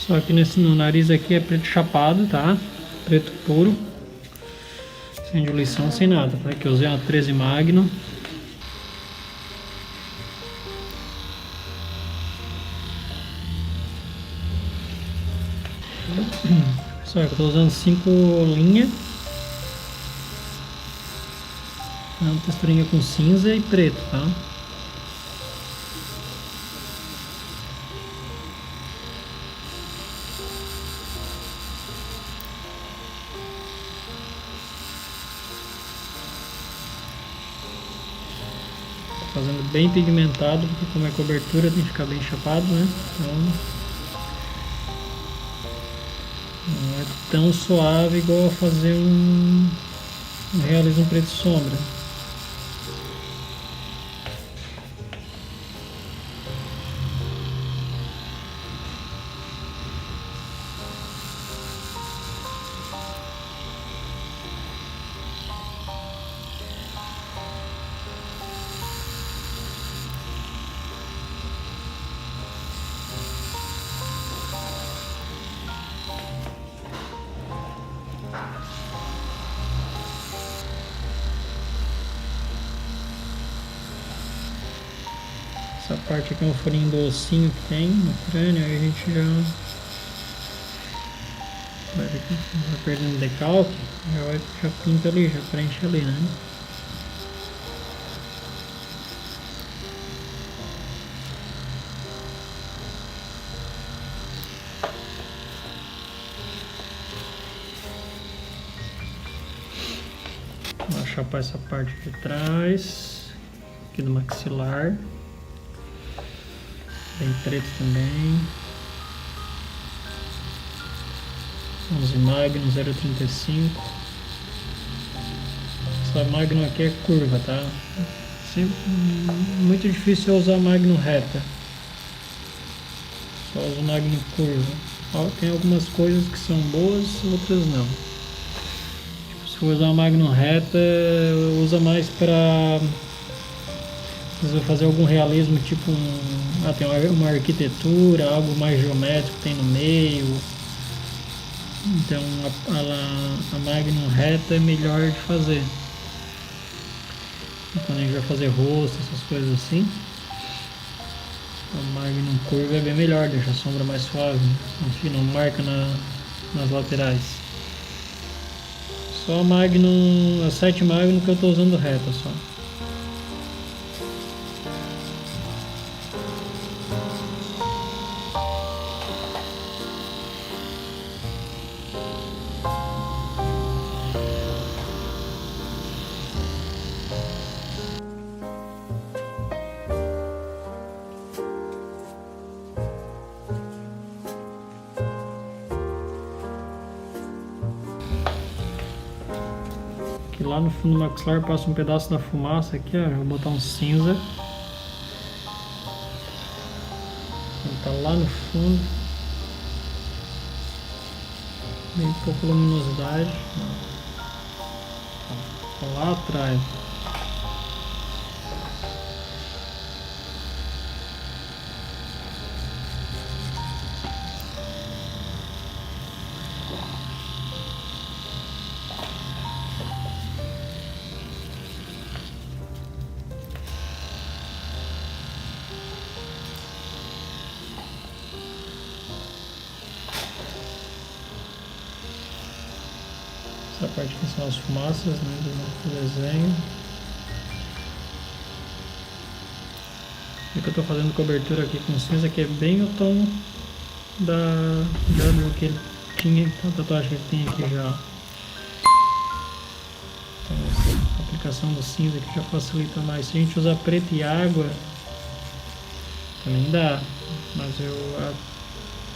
Só que no nariz aqui é preto chapado, tá? Preto puro. Sem diluição, sem nada, tá? Que eu usei uma 13 Magnum. Só que eu tô usando 5 linhas. Uma texturinha com cinza e preto, tá? Fazendo bem pigmentado, porque como é cobertura tem que ficar bem chapado, né? Então, Não é tão suave igual a fazer um realismo preto e sombra. Essa parte aqui é um furinho do ossinho que tem no crânio, aí a gente vai perdendo decalque, já pinta ali, já preenche ali, né? Vou chapar essa parte de trás, aqui do maxilar. Bem preto também. 11 Magnum 0,35. Essa Magnum aqui é curva, tá? Sempre, muito difícil eu usar Magnum reta. Só uso Magnum curva. Ó, tem algumas coisas que são boas, outras não. Tipo, se for usar Magnum reta, usa mais para precisa fazer algum realismo, tipo tem uma arquitetura, algo mais geométrico tem no meio. Então a Magnum reta é melhor de fazer. E quando a gente vai fazer rosto, essas coisas assim, a Magnum curva é bem melhor, deixa a sombra mais suave, enfim, não marca nas laterais. Só a 7 Magnum que eu estou usando reta só. Aqui lá no fundo do maxilar passa um pedaço da fumaça aqui, ó. Vou botar um cinza. Tá lá no fundo. Bem pouca luminosidade. Tá lá atrás. Essa parte aqui são as fumaças, né, do desenho. E que eu estou fazendo cobertura aqui com cinza, que é bem o tom do que ele tinha, da tatuagem que ele tem aqui já. Então, essa aplicação do cinza aqui já facilita mais. Se a gente usar preto e água, também dá, mas eu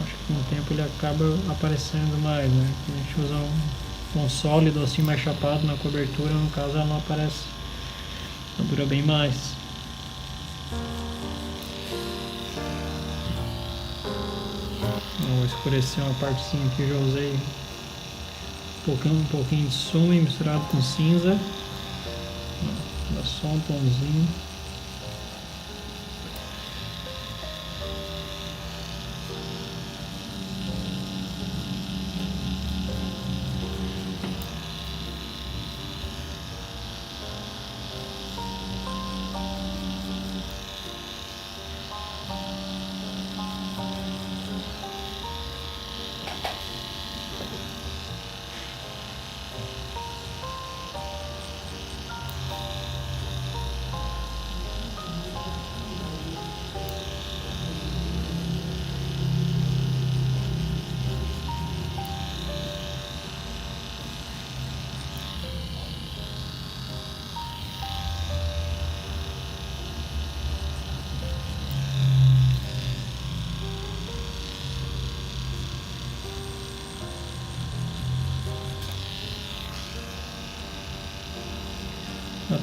acho que com o tempo ele acaba aparecendo mais, né? Se a gente usar um sólido assim mais chapado na cobertura, no caso ela não aparece, ela dura bem mais. Vou escurecer uma partezinha aqui, já usei um pouquinho de suma misturado com cinza, dá só um tomzinho.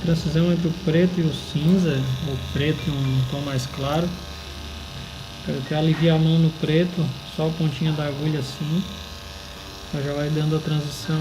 transição entre o preto e o cinza, ou preto e um tom mais claro. Eu quero aliviar a mão no preto, só a pontinha da agulha assim. Ela já vai dando a transição.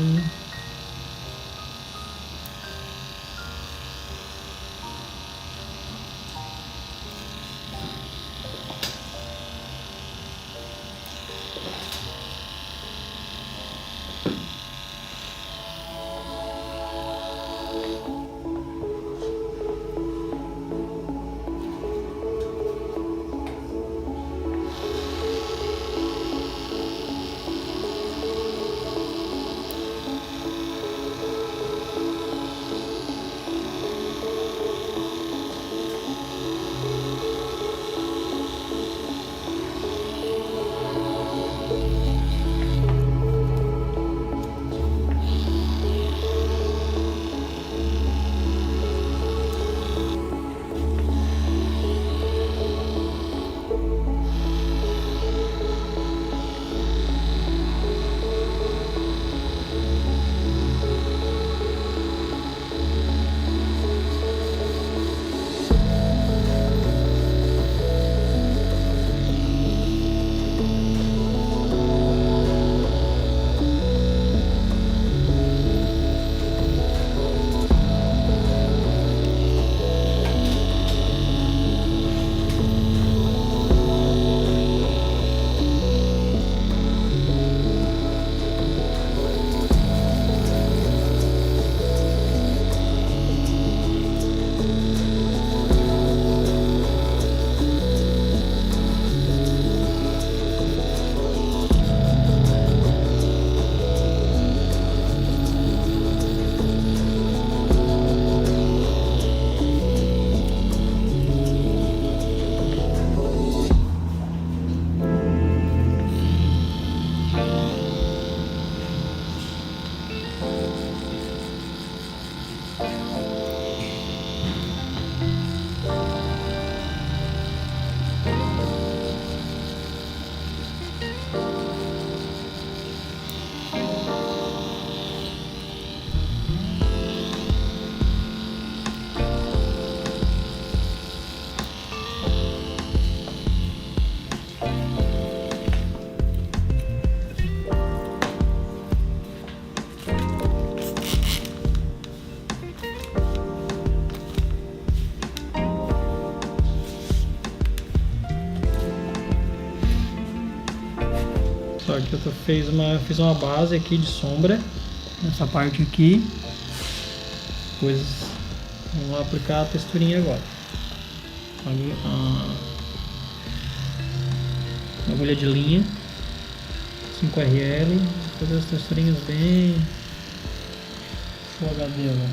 Só que eu fiz uma base aqui de sombra nessa parte aqui. Depois vamos aplicar a texturinha agora. A agulha de linha 5RL, fazer as texturinhas bem Full HD, né?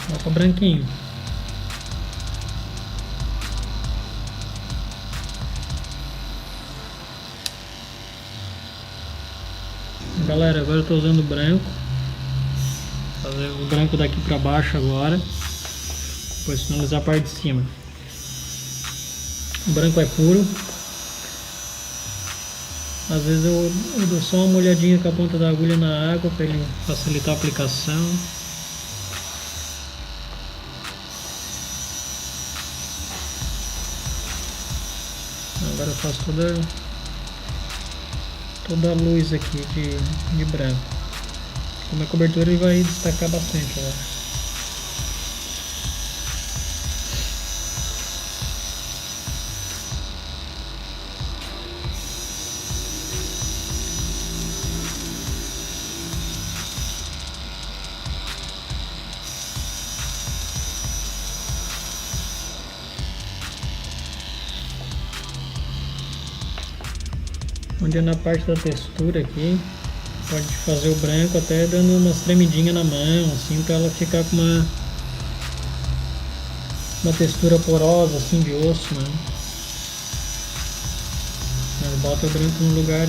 Coloca branquinho. Galera, agora eu estou usando branco. Vou fazer o branco daqui para baixo agora. Depois finalizar a parte de cima. O branco é puro. Às vezes eu dou só uma molhadinha com a ponta da agulha na água para ele facilitar a aplicação. Agora eu faço toda a luz aqui de branco. Como a cobertura ele vai destacar bastante agora. Onde é na parte da textura aqui, pode fazer o branco até dando umas tremidinhas na mão, assim, para ela ficar com uma textura porosa, assim, de osso, né? Mas bota o branco no lugar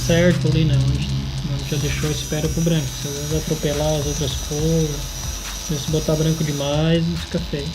certo ali, né? Onde já deixou, espera pro branco. Se às vezes atropelar as outras cores, se botar branco demais, fica feio.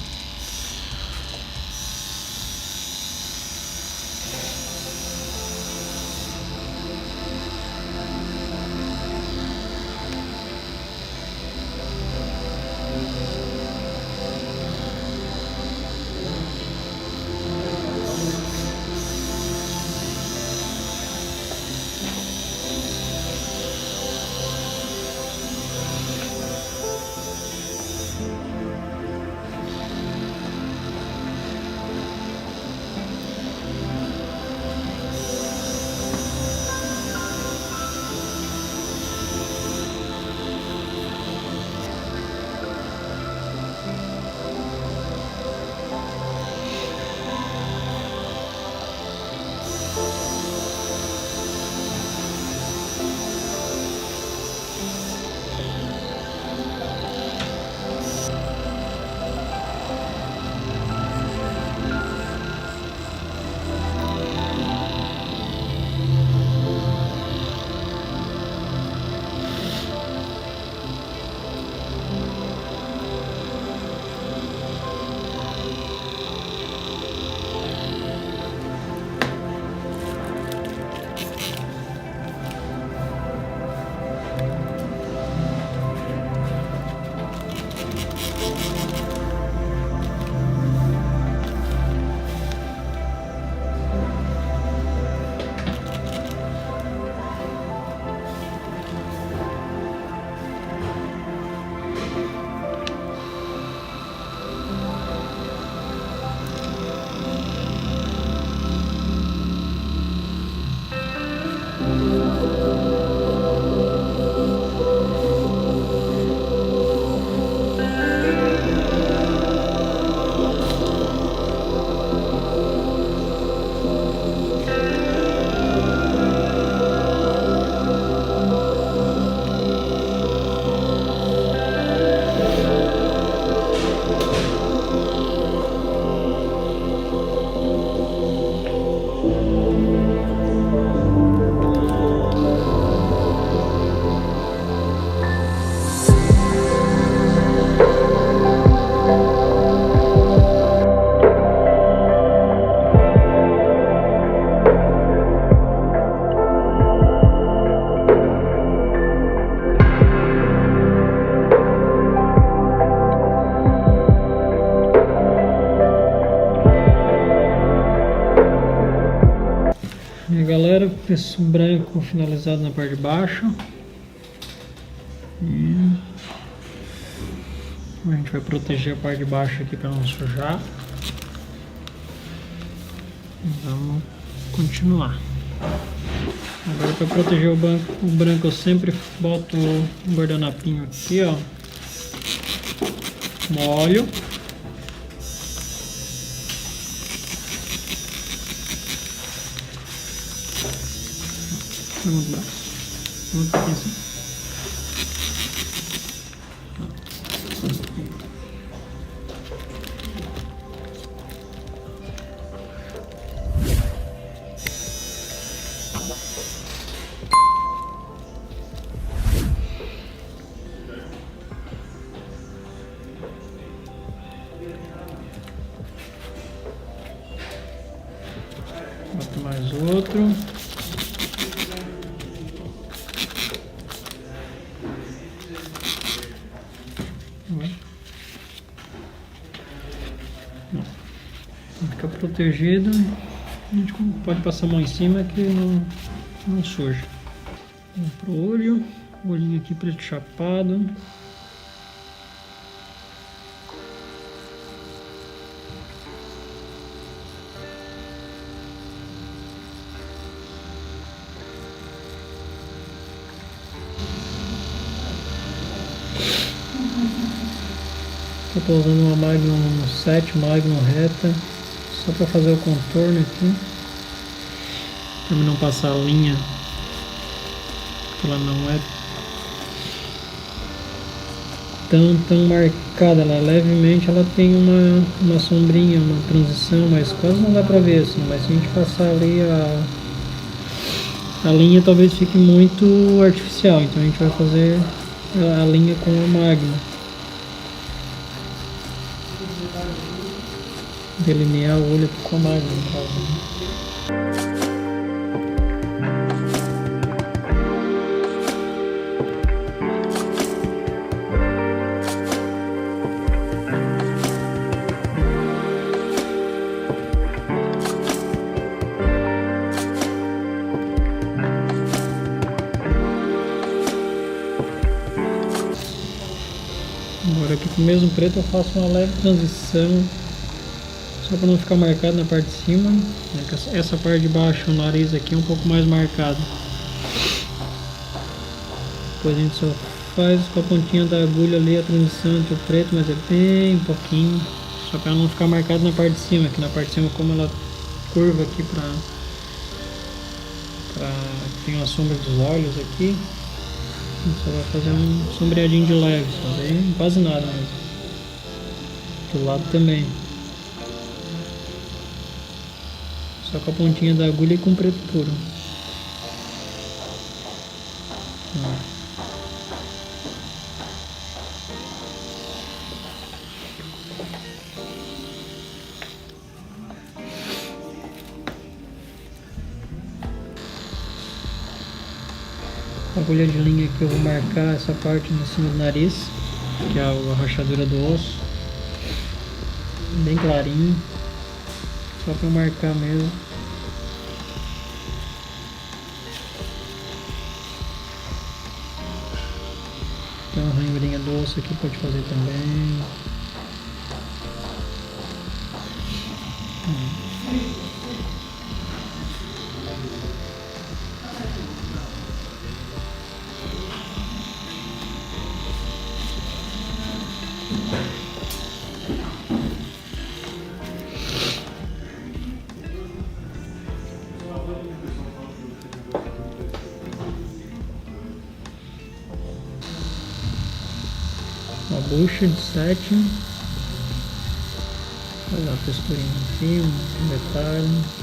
galera, esse branco finalizado na parte de baixo. E a gente vai proteger a parte de baixo aqui para não sujar. Vamos continuar. Agora, para proteger o branco, eu sempre boto um guardanapinho aqui, ó. Molho. Vamos lá. Vamos aqui assim. Bota mais outro. Fica protegido. A gente pode passar a mão em cima que não suja. Vamos pro olho. Olhinho aqui preto chapado. Eu estou usando uma Magnum 7, Magnum reta, só para fazer o contorno aqui, para não passar a linha, porque ela não é tão marcada, levemente ela tem uma sombrinha, uma transição, mas quase não dá para ver assim, mas se a gente passar ali a linha talvez fique muito artificial, então a gente vai fazer a linha com a Magnum. Delinear o olho com a Magnum, no caso. Agora aqui com o mesmo preto eu faço uma leve transição, só para não ficar marcado na parte de cima, né? Essa parte de baixo, o nariz aqui é um pouco mais marcado. Depois a gente só faz com a pontinha da agulha ali a transição entre o preto, mas é bem pouquinho, só para não ficar marcado na parte de cima. Aqui na parte de cima, como ela curva aqui tem uma sombra dos olhos aqui, a gente só vai fazer um sombreadinho de leve, só bem, quase nada mesmo. Do lado também. Só com a pontinha da agulha e com preto puro. A agulha de linha aqui eu vou marcar essa parte em cima do nariz, que é a rachadura do osso. Bem clarinho. Só para marcar mesmo. Tem uma ranhurinha do osso aqui, pode fazer também. Uma bucha de 7. Olha lá a texturinha aqui, um detalhe.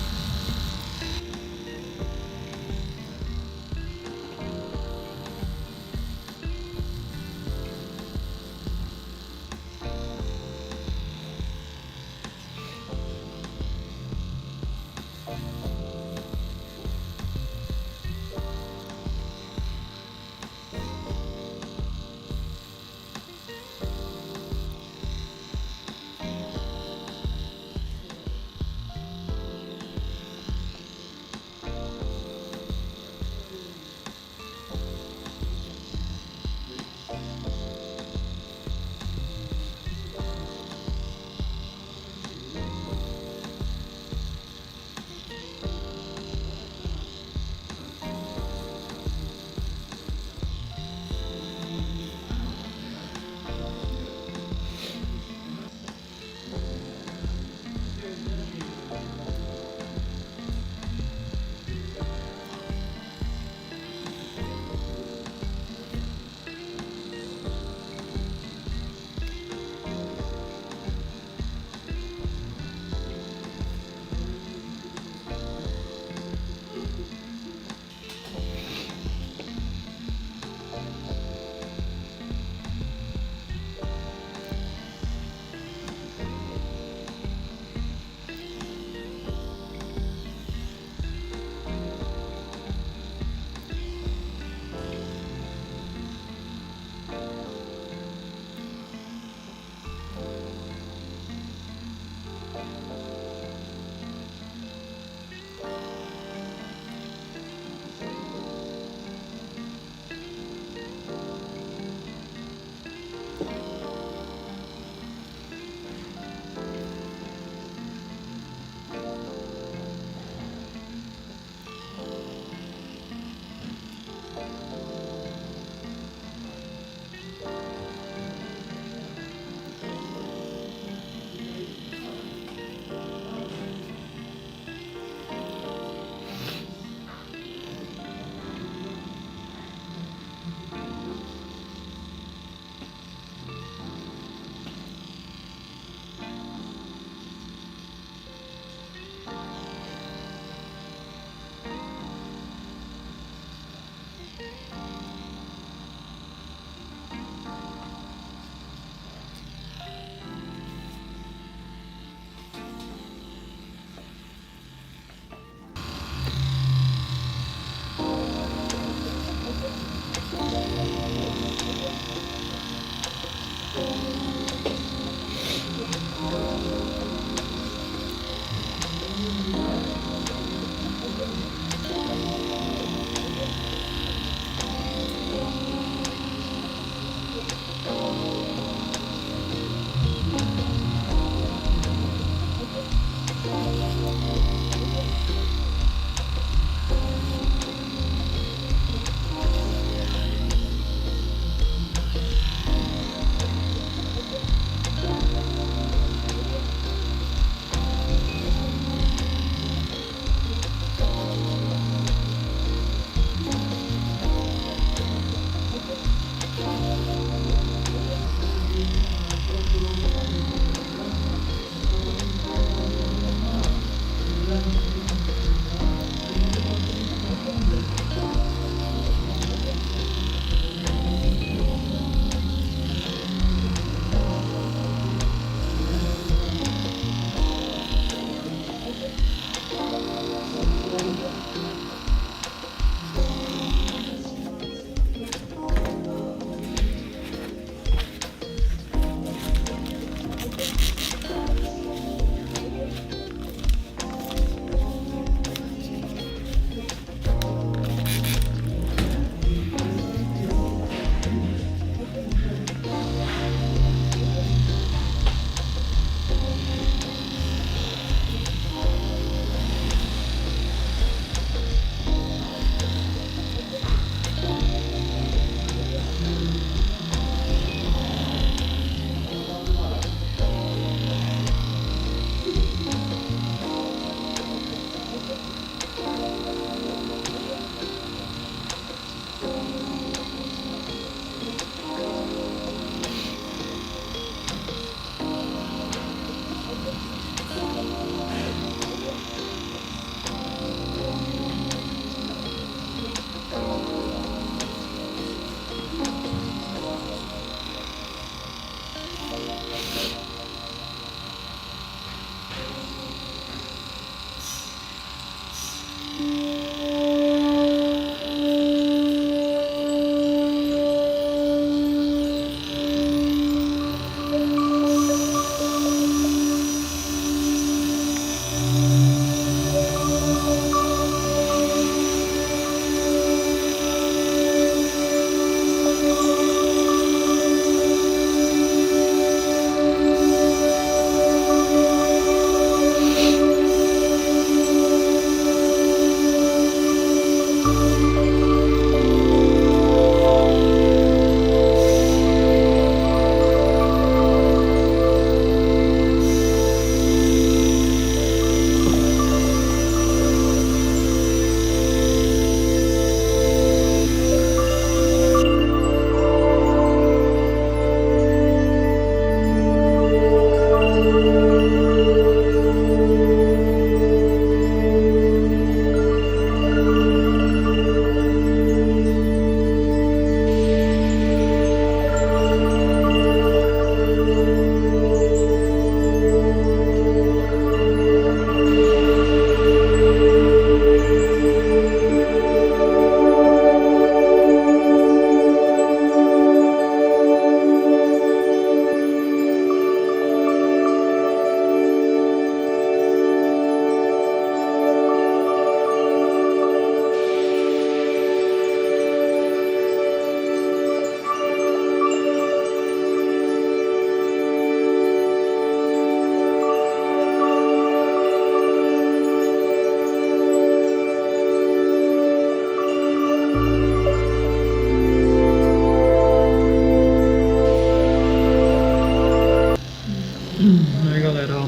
Aí galera, ó,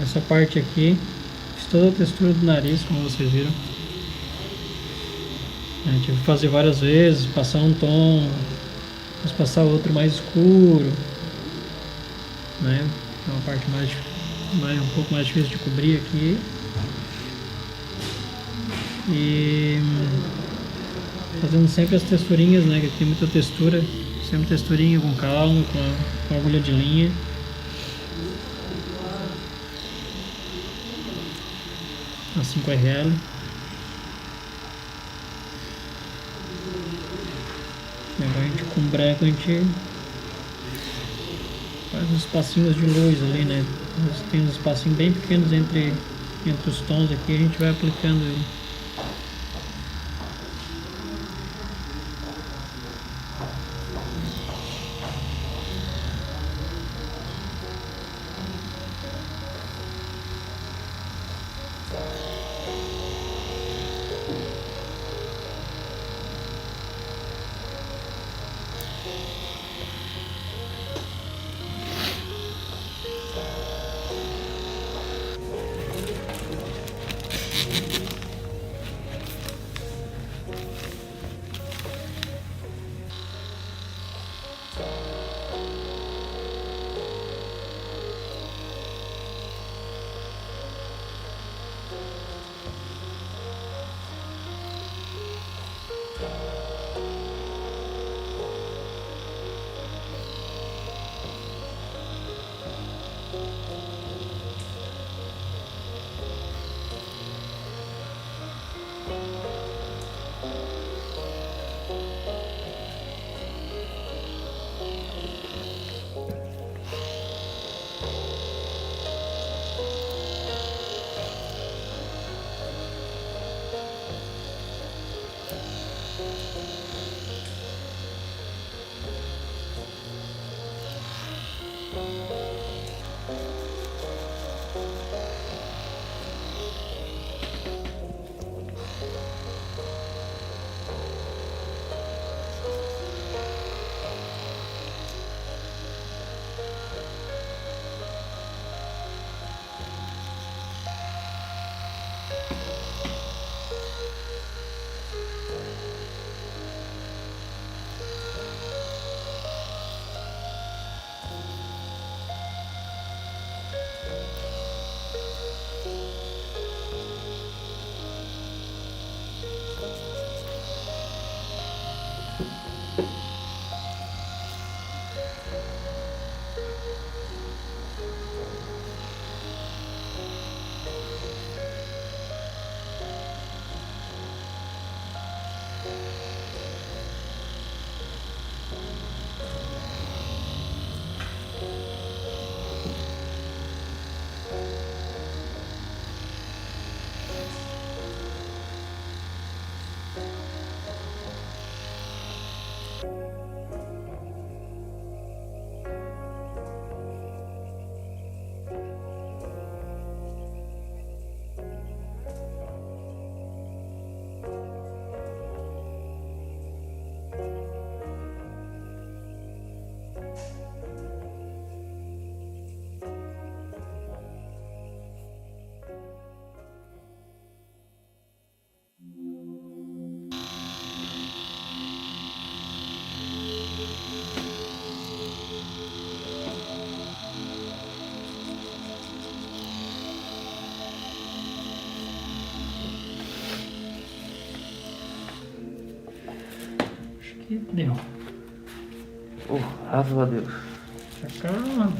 essa parte aqui, fiz toda a textura do nariz, como vocês viram. Tive que fazer várias vezes, passar um tom, depois passar outro mais escuro, né? É uma parte um pouco mais difícil de cobrir aqui. E fazendo sempre as texturinhas, né? Que tem muita textura, sempre texturinha com calma, com a agulha de linha. Assim com a RL. E agora a gente com o branco a gente faz uns espacinhos de luz ali, né? Tem uns espacinhos bem pequenos entre os tons aqui, a gente vai aplicando ele. E deu. Graças a Deus. Calma.